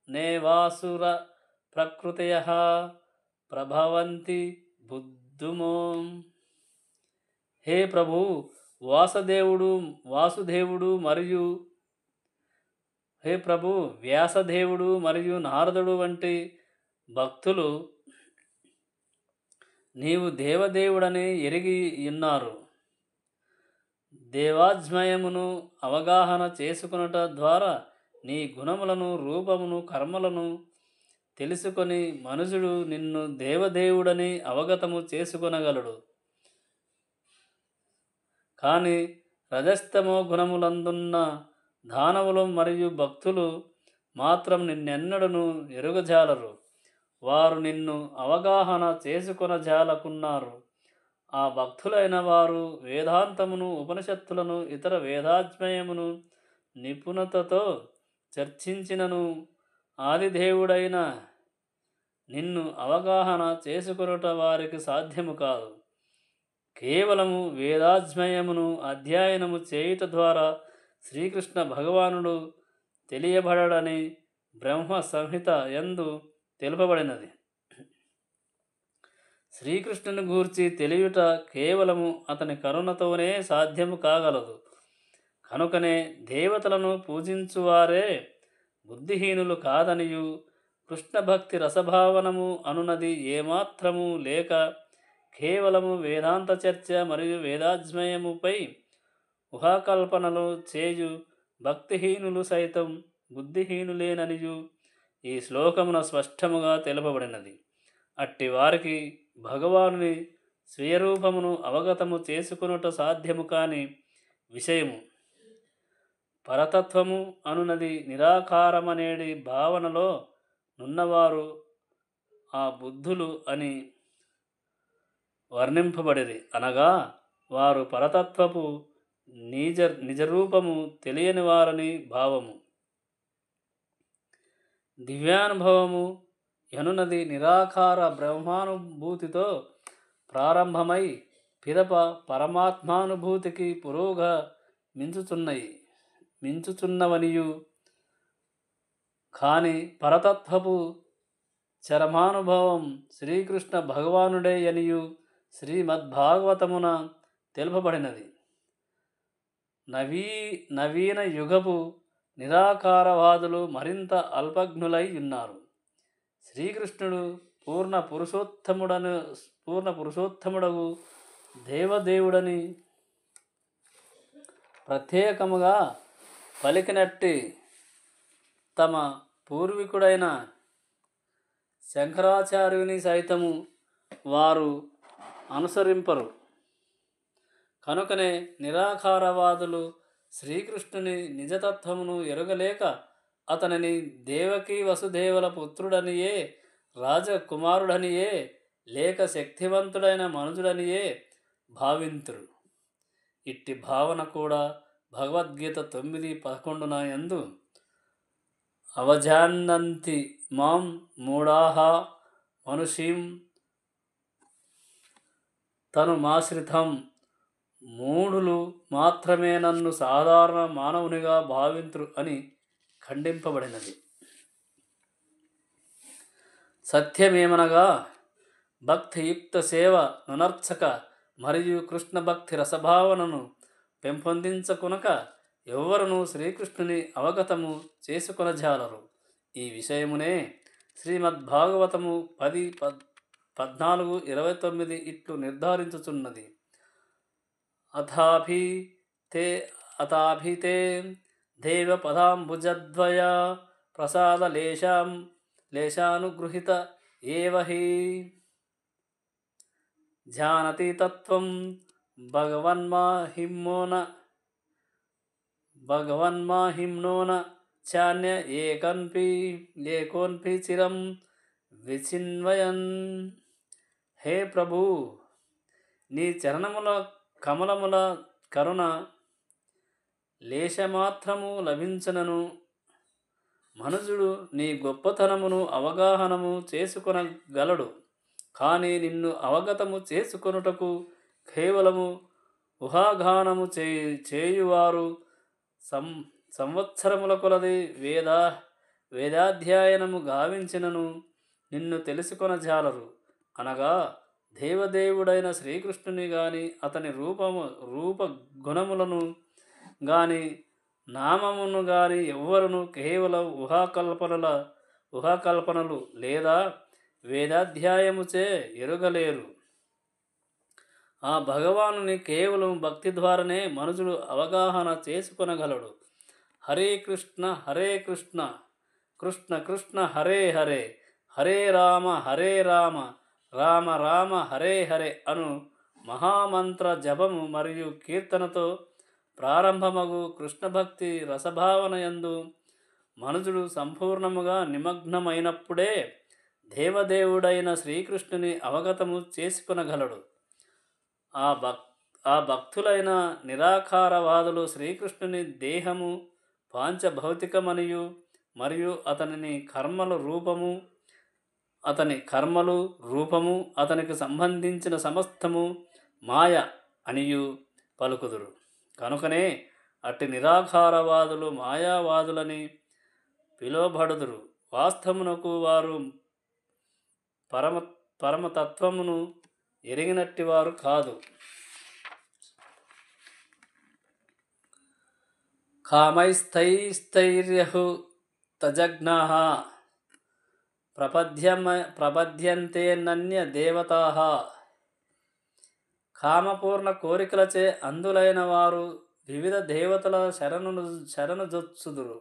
నేవాసుర ప్రకృతయః ప్రభవంతి బుద్ధుమో. హే ప్రభు, వ్యాసదేవుడు మరియు నారదుడు వంటి భక్తులు నీవు దేవదేవుడని ఎరిగి ఉన్నారు. దేవాజ్మయమును అవగాహన చేసుకొనుట ద్వారా నీ గుణములను, రూపమును, కర్మలను తెలుసుకొని మనుషుడు నిన్ను దేవదేవుడని అవగతము చేసుకొనగలడు. కానీ రజస్తమో గుణములందున్న దానవులు మరియు భక్తులు మాత్రం నిన్నెన్నడను ఎరుగజాలరు. వారు నిన్ను అవగాహన చేసుకొనజాలకున్నారు. ఆ భక్తులైన వారు వేదాంతమును, ఉపనిషత్తులను, ఇతర వేదాజ్మయమును నిపుణతతో చర్చించినను ఆదిదేవుడైన నిన్ను అవగాహన చేసుకొనుట వారికి సాధ్యము కాదు. కేవలము వేదాజ్మయమును అధ్యయనము చేయుట ద్వారా శ్రీకృష్ణ భగవానుడు తెలియబడని బ్రహ్మ సంహిత యందు తెలుపబడినది. శ్రీకృష్ణుని గూర్చి తెలియుట కేవలము అతని కరుణతోనే సాధ్యము కాగలదు. కనుకనే దేవతలను పూజించువారే బుద్ధిహీనులు కాదనియు, కృష్ణ భక్తి రసభావనము అనునది ఏమాత్రము లేక కేవలము వేదాంత చర్చ మరియు వేదాజ్మయముపై ఊహాకల్పనలు చేయు భక్తిహీనులు సైతం బుద్ధిహీనులేననియు ఈ శ్లోకమున స్పష్టముగా తెలుపబడినది. అట్టి వారికి భగవానుని స్వీయరూపమును అవగతము చేసుకొనుట సాధ్యము కాని విషయము. పరతత్వము అనునది నిరాకారమనేది భావనలో నున్నవారు ఆ బుద్ధులు అని వర్ణింపబడిరి. అనగా వారు పరతత్వపు నిజరూపము తెలియని వారని భావము. దివ్యానుభవము యనున్నది నిరాకార బ్రహ్మానుభూతితో ప్రారంభమై పిదప పరమాత్మానుభూతికి మించుచున్నవనియు, కాని పరతత్వపు చరమానుభవం శ్రీకృష్ణ భగవానుడే అనియు శ్రీమద్భాగవతమున తెలుపబడినది. నవీన యుగపు నిరాకారవాదులు మరింత అల్పజ్ఞులై ఉన్నారు. శ్రీకృష్ణుడు పూర్ణ పురుషోత్తముడగు దేవదేవుడని ప్రత్యేకముగా పలికినట్టి తమ పూర్వీకుడైన శంకరాచార్యుని సైతము వారు అనుసరింపరు. కనుకనే నిరాకారవాదులు శ్రీకృష్ణుని నిజతత్వమును ఎరుగలేక అతనిని దేవకీ వసుదేవుల పుత్రుడనియే, రాజకుమారుడనియే, లేక శక్తివంతుడైన మనుజుడనియే భావింతురు. ఇట్టి భావన కూడా భగవద్గీత 9:11 యందు అవజానంతి మాం మూఢాః మనుషీం తనుమాశ్రితం, మూఢులు మాత్రమే నన్ను సాధారణ మానవునిగా భావింతురు అని ఖండింపబడినది. సత్యమేమనగా భక్తియుక్త సేవ నునర్చక మరియు కృష్ణ భక్తి రసభావనను పెంపొందించకునక ఎవ్వరును శ్రీకృష్ణుని అవగతము చేసుకొనజాలరు. ఈ విషయమునే శ్రీమద్భాగవతము 10:14-29 ఇట్లు నిర్ధారించుచున్నది. అథాభి తే అథాభితే దేవపదాంబుజద్వయ లేశానుగృహీత ఏవ హి జానతి తత్వం భగవన్మాహిమ్నోన చాన్య ఏకోన్పి చిరం విచిన్వయన్. హే ప్రభు, నీ చరణముల కమలముల కరుణ లేశమాత్రము లభించనను మనుజుడు నీ గొప్పతనమును అవగాహనము చేసుకొనగలడు. కానీ నిన్ను అవగతము చేసుకొనుటకు కేవలము ఊహాగానము చేయువారు సంవత్సరముల కొలది వేదాధ్యయనము గావించినను నిన్ను తెలుసుకొనజాలరు. అనగా దేవదేవుడైన శ్రీకృష్ణుని గాని అతని రూప గుణములను గాని నామమును గాని ఎవ్వరును కేవలం ఊహాకల్పనలు లేదా వేదాధ్యాయముచే ఎరుగలేరు. ఆ భగవానుని కేవలం భక్తి ద్వారానే మనుషుడు అవగాహన చేసుకొనగలడు. హరే కృష్ణ హరే కృష్ణ కృష్ణ కృష్ణ హరే హరే, హరే రామ రామ రామ హరే హరే అను మహామంత్ర జపము మరియు కీర్తనతో ప్రారంభమగు కృష్ణభక్తి రసభావనయందు మనుజుడు సంపూర్ణముగా నిమగ్నమైనప్పుడే దేవదేవుడైన శ్రీకృష్ణుని అవగతము చేసుకొనగలడు. ఆ భక్తులైన నిరాకారవాదులు శ్రీకృష్ణుని దేహము పాంచభౌతికమనియు మరియు అతని కర్మలు రూపము అతనికి సంబంధించిన సమస్తము మాయ అనియు పలుకుదురు. కనుకనే అట్టి నిరాకారవాదులు మాయావాదులని పిలువబడుదురు. వాస్తవమునకు వారు పరమతత్వమును ఎరిగినట్టివారు కాదు. కామైస్తైస్తైర్యహు తజగ్నాః ప్రపద్యంతేనన్య దేవతాః. కామపూర్ణ కోరికలచే అందులైన వారు వివిధ దేవతల శరణుజొత్తురు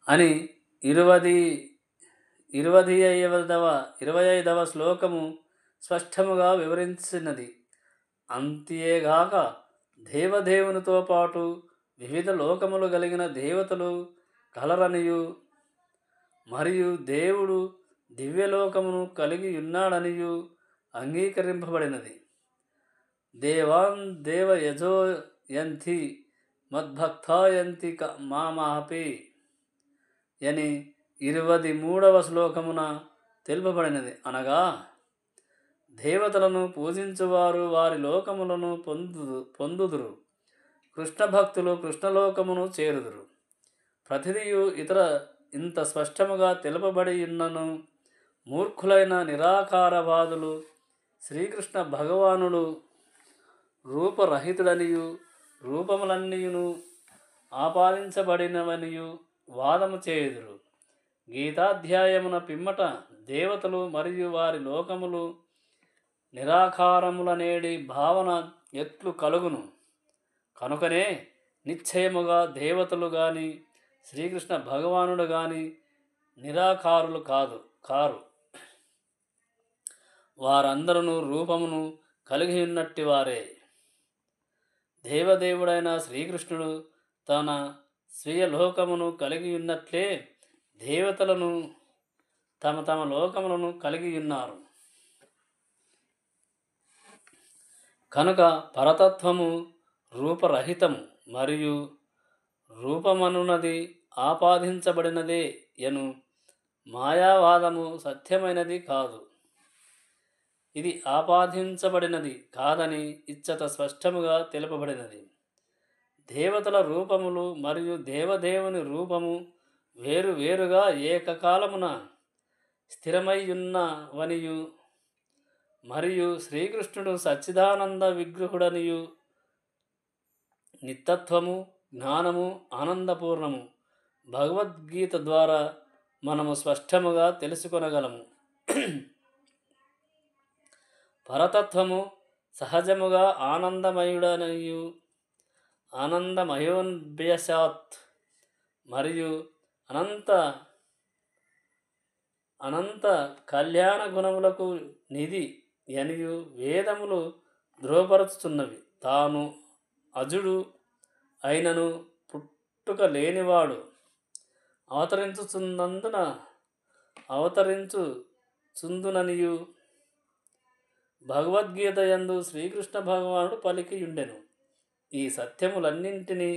అని 25వ శ్లోకము స్పష్టముగా వివరించినది. అంతేగాక దేవదేవునితో పాటు వివిధ లోకములు కలిగిన దేవతలు కలరనియు మరియు దేవుడు దివ్యలోకమును కలిగి ఉన్నాడనియు అంగీకరింపబడినది. దేవాన్ దేవయజో యంతి మద్భక్తాయంతి మామహపి అని 23వ శ్లోకమున తెలుపబడినది. అనగా దేవతలను పూజించువారు వారి లోకములను పొందుదురు. కృష్ణ భక్తులు కృష్ణలోకమును చేరుదురు. ప్రతిదియు ఇంత స్పష్టముగా తెలుపబడి ఉన్నను మూర్ఖులైన నిరాకారవాదులు శ్రీకృష్ణ భగవానుడు రూపరహితుడనియు రూపములన్నీయును ఆపాదించబడినవనియు వాదము చేయుదురు. గీతాధ్యాయమున పిమ్మట దేవతలు మరియు వారి లోకములు నిరాకారములనేడి భావన ఎట్లు కలుగును. కనుకనే నిశ్చయముగా దేవతలు గాని శ్రీకృష్ణ భగవానుడు గాని నిరాకారులు కారు. వారందరూ రూపమును కలిగి ఉన్నట్టి వారే. దేవదేవుడైన శ్రీకృష్ణుడు తన స్వీయ లోకమును కలిగి ఉన్నట్లే దేవతలను తమ లోకములను కలిగి ఉన్నారు. కనుక పరతత్వము రూపరహితము మరియు రూపమనున్నది ఆపాదించబడినదే యను మాయావాదము సత్యమైనది కాదు. ఇది ఆపాదించబడినది కాదని ఇచ్చట స్పష్టముగా తెలుపబడినది. దేవతల రూపములు మరియు దేవదేవుని రూపము వేరువేరుగా ఏకకాలమున స్థిరమైయున్నవనియు మరియు శ్రీకృష్ణుడు సచ్చిదానంద విగ్రహుడనియు నిత్యత్వము, జ్ఞానము, ఆనందపూర్ణము భగవద్గీత ద్వారా మనము స్పష్టముగా తెలుసుకొనగలము. పరతత్వము సహజముగా ఆనందమయోన్భ్యసాత్ మరియు అనంత అనంత కళ్యాణ గుణములకు నిధి అనియు వేదములు ధృవపరచుచున్నవి. తాను అజుడు అయినను పుట్టుక లేనివాడు అవతరించుచుందుననియు భగవద్గీత యందు శ్రీకృష్ణ భగవానుడు పలికియుండెను. ఈ సత్యములన్నింటినీ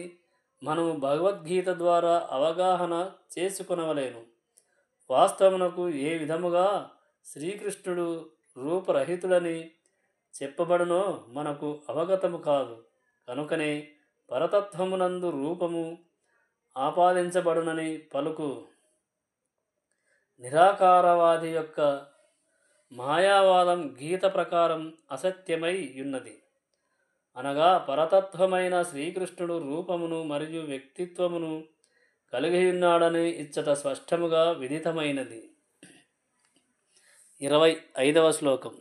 మనము భగవద్గీత ద్వారా అవగాహన చేసుకొనవలేను. వాస్తవమునకు ఏ విధముగా శ్రీకృష్ణుడు రూపరహితుడని చెప్పబడునో మనకు అవగతము కాదు. కనుకనే పరతత్వమునందు రూపము ఆపాదించబడునని పలుకు నిరాకారవాది యొక్క మాయావాదం గీత ప్రకారం అసత్యమై యున్నది. అనగా పరతత్వమైన శ్రీకృష్ణుడు రూపమును మరియు వ్యక్తిత్వమును కలిగియున్నాడని ఇచ్చట స్పష్టముగా విదితమైనది. 25వ శ్లోకం.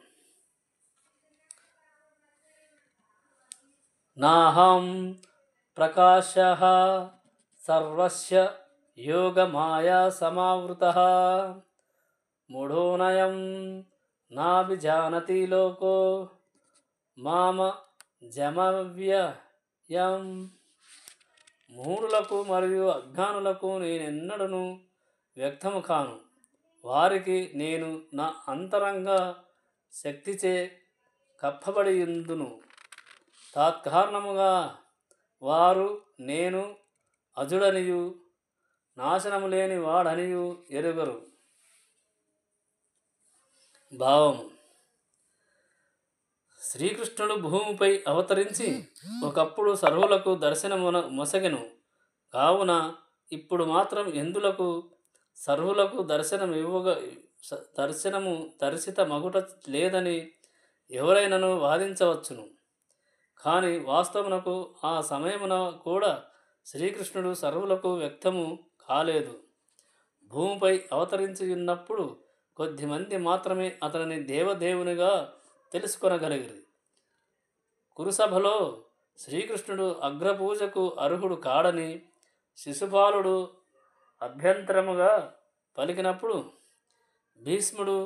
నాహం ప్రకాశః సర్వస్య యోగమాయా సమావృతః మూఢోనయం నాభిజానతి లోకో మామ జమవ్యయం. మూఢులకు మరియు అజ్ఞానులకు నేనెన్నడను వ్యక్తము కాను. వారికి నేను నా అంతరంగ శక్తిచే కప్పబడియుందును. తత్కారణముగా వారు నేను అజుడనియు నాశనము లేని వాడనియు ఎరుగరు. భావము. శ్రీకృష్ణుడు భూమిపై అవతరించి ఒకప్పుడు సర్వులకు మొసగెను. కావున ఇప్పుడు మాత్రం ఎందులకు సర్వులకు దర్శనము దర్శిత మగుట లేదని ఎవరైనను వాదించవచ్చును. కానీ వాస్తవమునకు ఆ సమయమున కూడా శ్రీకృష్ణుడు సర్వులకు వ్యక్తము కాలేదు. భూమిపై అవతరించి ఉన్నప్పుడు కొద్దిమంది మాత్రమే అతనిని దేవదేవునిగా తెలుసుకొనగలిగిరి. కురుసభలో శ్రీకృష్ణుడు అగ్రపూజకు అర్హుడు కాడని శిశుపాలుడు అభ్యంతరముగా పలికినప్పుడు భీష్ముడు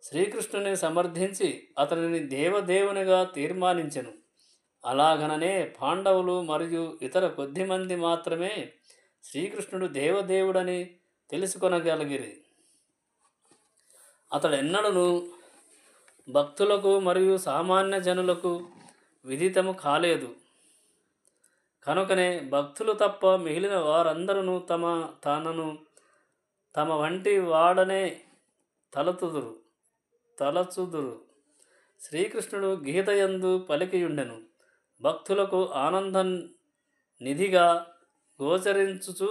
శ్రీకృష్ణుని సమర్థించి అతనిని దేవదేవునిగా తీర్మానించెను. అలాగననే పాండవులు మరియు ఇతర కొద్దిమంది మాత్రమే శ్రీకృష్ణుడు దేవదేవుడని తెలుసుకొనగలిగిరి. అతడెన్నడను భక్తులకు మరియు సామాన్య జనులకు విదితము కాలేదు. కనుకనే భక్తులు తప్ప మిగిలిన వారందరూ తమ వంటి వాడనే తలచుదురు. శ్రీకృష్ణుడు గీతయందు పలికియుండెను. భక్తులకు ఆనంద నిధిగా గోచరించుచు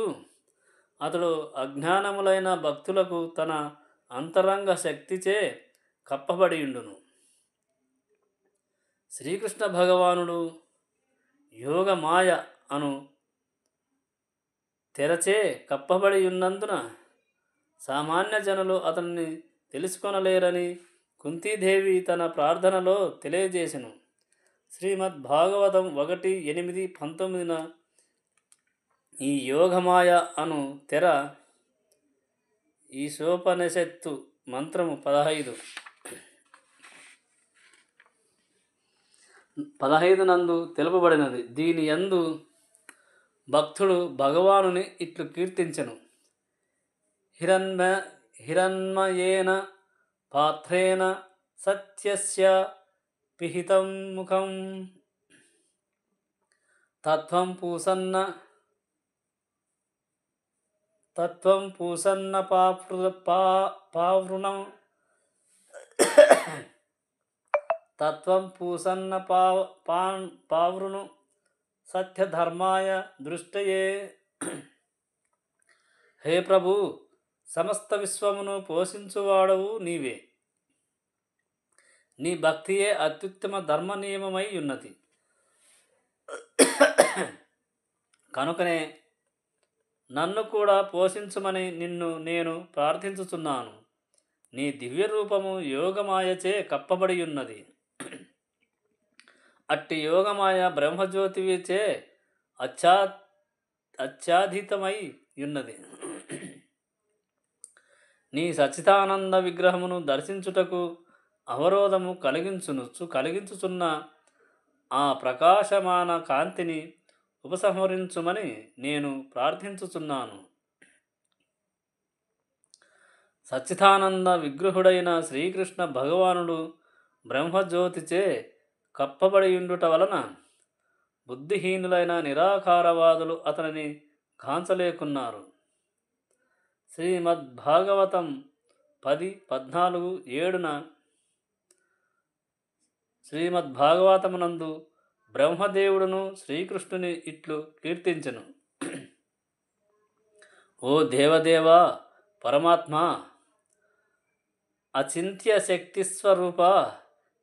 అతడు అజ్ఞానములైన భక్తులకు తన అంతరంగ శక్తిచే కప్పబడియుండును. శ్రీకృష్ణ భగవానుడు యోగమాయ అను తెరచే కప్పబడి ఉన్నందున సామాన్య జనులు అతన్ని తెలుసుకొనలేరని కుంతీదేవి తన ప్రార్థనలో తెలియజేసెను. శ్రీమద్భాగవతం 1:8-19 ఈ యోగమాయ అను తెర ఈశోపనిషత్తు మంత్రము 15 నందు తెలుపబడినది. దీని యందు భక్తుడు భగవానుని ఇట్లు కీర్తించెను. హిరణ్మయేన పాత్రేణ సత్యస్య పిహితం ముఖం తత్వం పూసన్న పావృణం పావృను సత్యధర్మాయ దృష్టయే. హే ప్రభు, సమస్త విశ్వమును పోషించువాడవు నీవే. నీ భక్తియే అత్యుత్తమ ధర్మ నియమమై ఉన్నది. కనుకనే నన్ను కూడా పోషించుమని నిన్ను నేను ప్రార్థించుచున్నాను. నీ దివ్య రూపము యోగమాయచే కప్పబడి ఉన్నది. అట్టి యోగమాయ బ్రహ్మజ్యోతిచే అచ్చా ఆచ్ఛాదితమై ఉన్నది. నీ సచ్చిదానంద విగ్రహమును దర్శించుటకు అవరోధము కలిగించుచున్న ఆ ప్రకాశమాన కాంతిని ఉపసంహరించుమని నేను ప్రార్థించుచున్నాను. సచ్చిదానంద విగ్రహుడైన శ్రీకృష్ణ భగవానుడు బ్రహ్మజ్యోతిచే కప్పబడియుండుట వలన బుద్ధిహీనులైన నిరాకారవాదులు అతనిని కాంచలేకున్నారు. శ్రీమద్భాగవతం 10:14-7 శ్రీమద్భాగవతమునందు బ్రహ్మదేవుడును శ్రీకృష్ణుని ఇట్లు కీర్తించెను. ఓ దేవదేవా పరమాత్మ, అచింత్య శక్తిస్వరూప,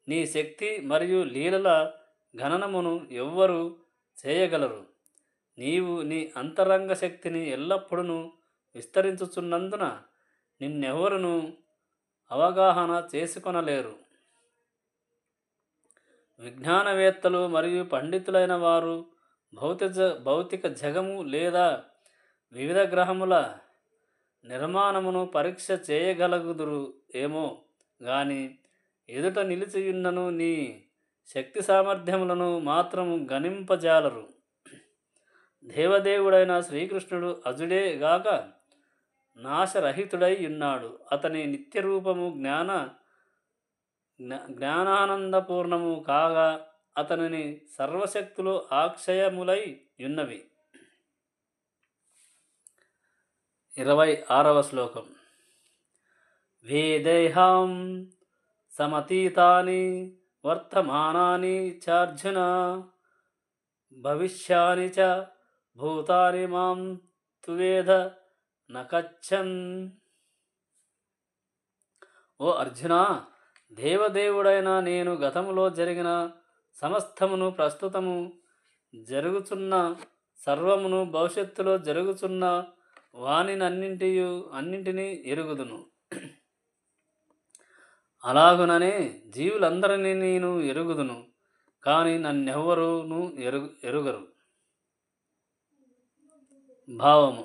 నీ శక్తి మరియు లీలల గణనమును ఎవ్వరు చేయగలరు? నీవు నీ అంతరంగ శక్తిని ఎల్లప్పుడూ విస్తరించుచున్నందున నిన్నెవరును అవగాహన చేసుకొనలేరు. విజ్ఞానవేత్తలు మరియు పండితులైన వారు భౌతిక జగము లేదా వివిధ గ్రహముల నిర్మాణమును పరీక్ష చేయగలుగుదురు ఏమో గాని ఎదుట నిలిచియున్నను నీ శక్తి సామర్థ్యములను మాత్రము గణింపజాలరు. దేవదేవుడైన శ్రీకృష్ణుడు అజుడే గాక నాశరహితుడై ఉన్నాడు. అతని నిత్యరూపము జ్ఞానానందపూర్ణము కాగా అతనిని సర్వశక్తులు అక్షయములై ఉన్నవి. 26వ శ్లోకం. వేదేహాం సమతీతాని వర్తమానాని చార్జున భవిష్యాని చ భూతాని మాం తువేద నకచ్చన్. ఓ అర్జున, దేవదేవుడైన నేను గతములో జరిగిన సమస్తమును, ప్రస్తుతము జరుగుచున్న సర్వమును, భవిష్యత్తులో జరుగుచున్న అన్నింటినీ ఎరుగుదును. అలాగుననే జీవులందరినీ నేను ఎరుగుదును, కానీ నన్నెవ్వరూను ఎరుగరు. భావము: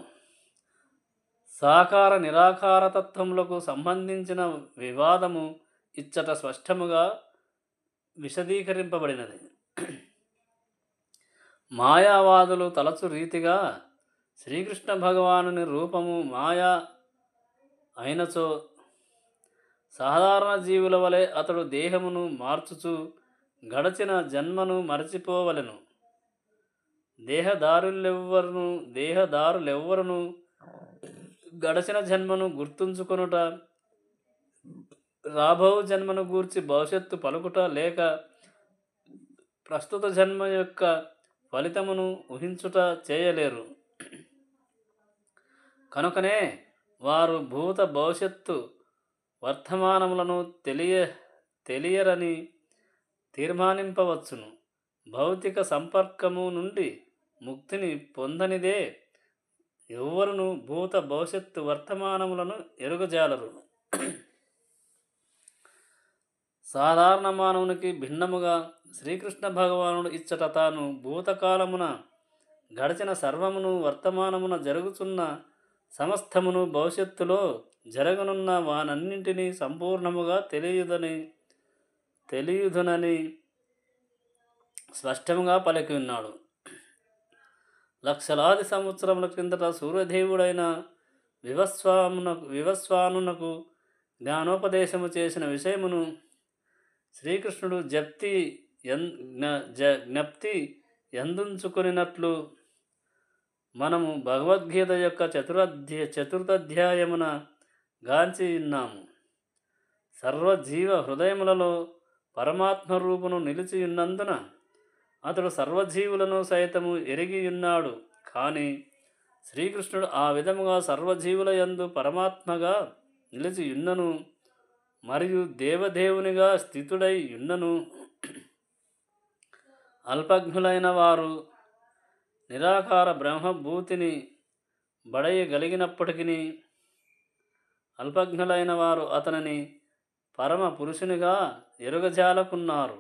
సాకార నిరాకార తత్వములకు సంబంధించిన వివాదము ఇచ్చట స్పష్టముగా విశదీకరింపబడినది. మాయావాదులు తలచు రీతిగా శ్రీకృష్ణ భగవానుని రూపము మాయా అయినచో సాధారణ జీవుల వలె అతడు దేహమును మార్చుచు గడచిన జన్మను మరచిపోవలెను. దేహదారులెవ్వరును గడచిన జన్మను గుర్తుంచుకొనుట, రాబో జన్మను గూర్చి భవిష్యత్తు పలుకుట, లేక ప్రస్తుత జన్మ యొక్క ఫలితమును ఊహించుట చేయలేరు. కనుకనే వారు భూత భవిష్యత్తు వర్తమానములను తెలియరని తీర్మానింపవచ్చును. భౌతిక సంపర్కము నుండి ముక్తిని పొందనిదే ఎవ్వరును భూత భవిష్యత్తు వర్తమానములను ఎరుగజాలరు. సాధారణ మానవునికి భిన్నముగా శ్రీకృష్ణ భగవానుడు ఇచ్చట తాను భూతకాలమున గడిచిన సర్వమును, వర్తమానమున జరుగుతున్న సమస్తమును, భవిష్యత్తులో జరగనున్న వానన్నింటినీ సంపూర్ణముగా తెలియుదునని స్పష్టంగా పలికి ఉన్నాడు. లక్షలాది సంవత్సరముల క్రిందట సూర్యదేవుడైన వివస్వానునకు జ్ఞానోపదేశము చేసిన విషయమును శ్రీకృష్ణుడు జ్ఞప్తి ఎందుంచుకొనినట్లు మనము భగవద్గీత యొక్క చతుర్థాధ్యాయమున గాంచి ఉన్నాము. సర్వజీవ హృదయములలో పరమాత్మ రూపును నిలిచియున్నందున అతడు సర్వజీవులను సైతము ఎరిగియున్నాడు. కానీ శ్రీకృష్ణుడు ఆ విధముగా సర్వజీవుల యందు పరమాత్మగా నిలిచియున్నను మరియు దేవదేవునిగా స్థితుడై యున్నను అల్పజ్ఞులైన వారు నిరాకార బ్రహ్మభూతిని బడయగలిగినప్పటికీ అల్పజ్ఞులైన వారు అతనిని పరమ పురుషునిగా ఎరుగజాలకున్నారు.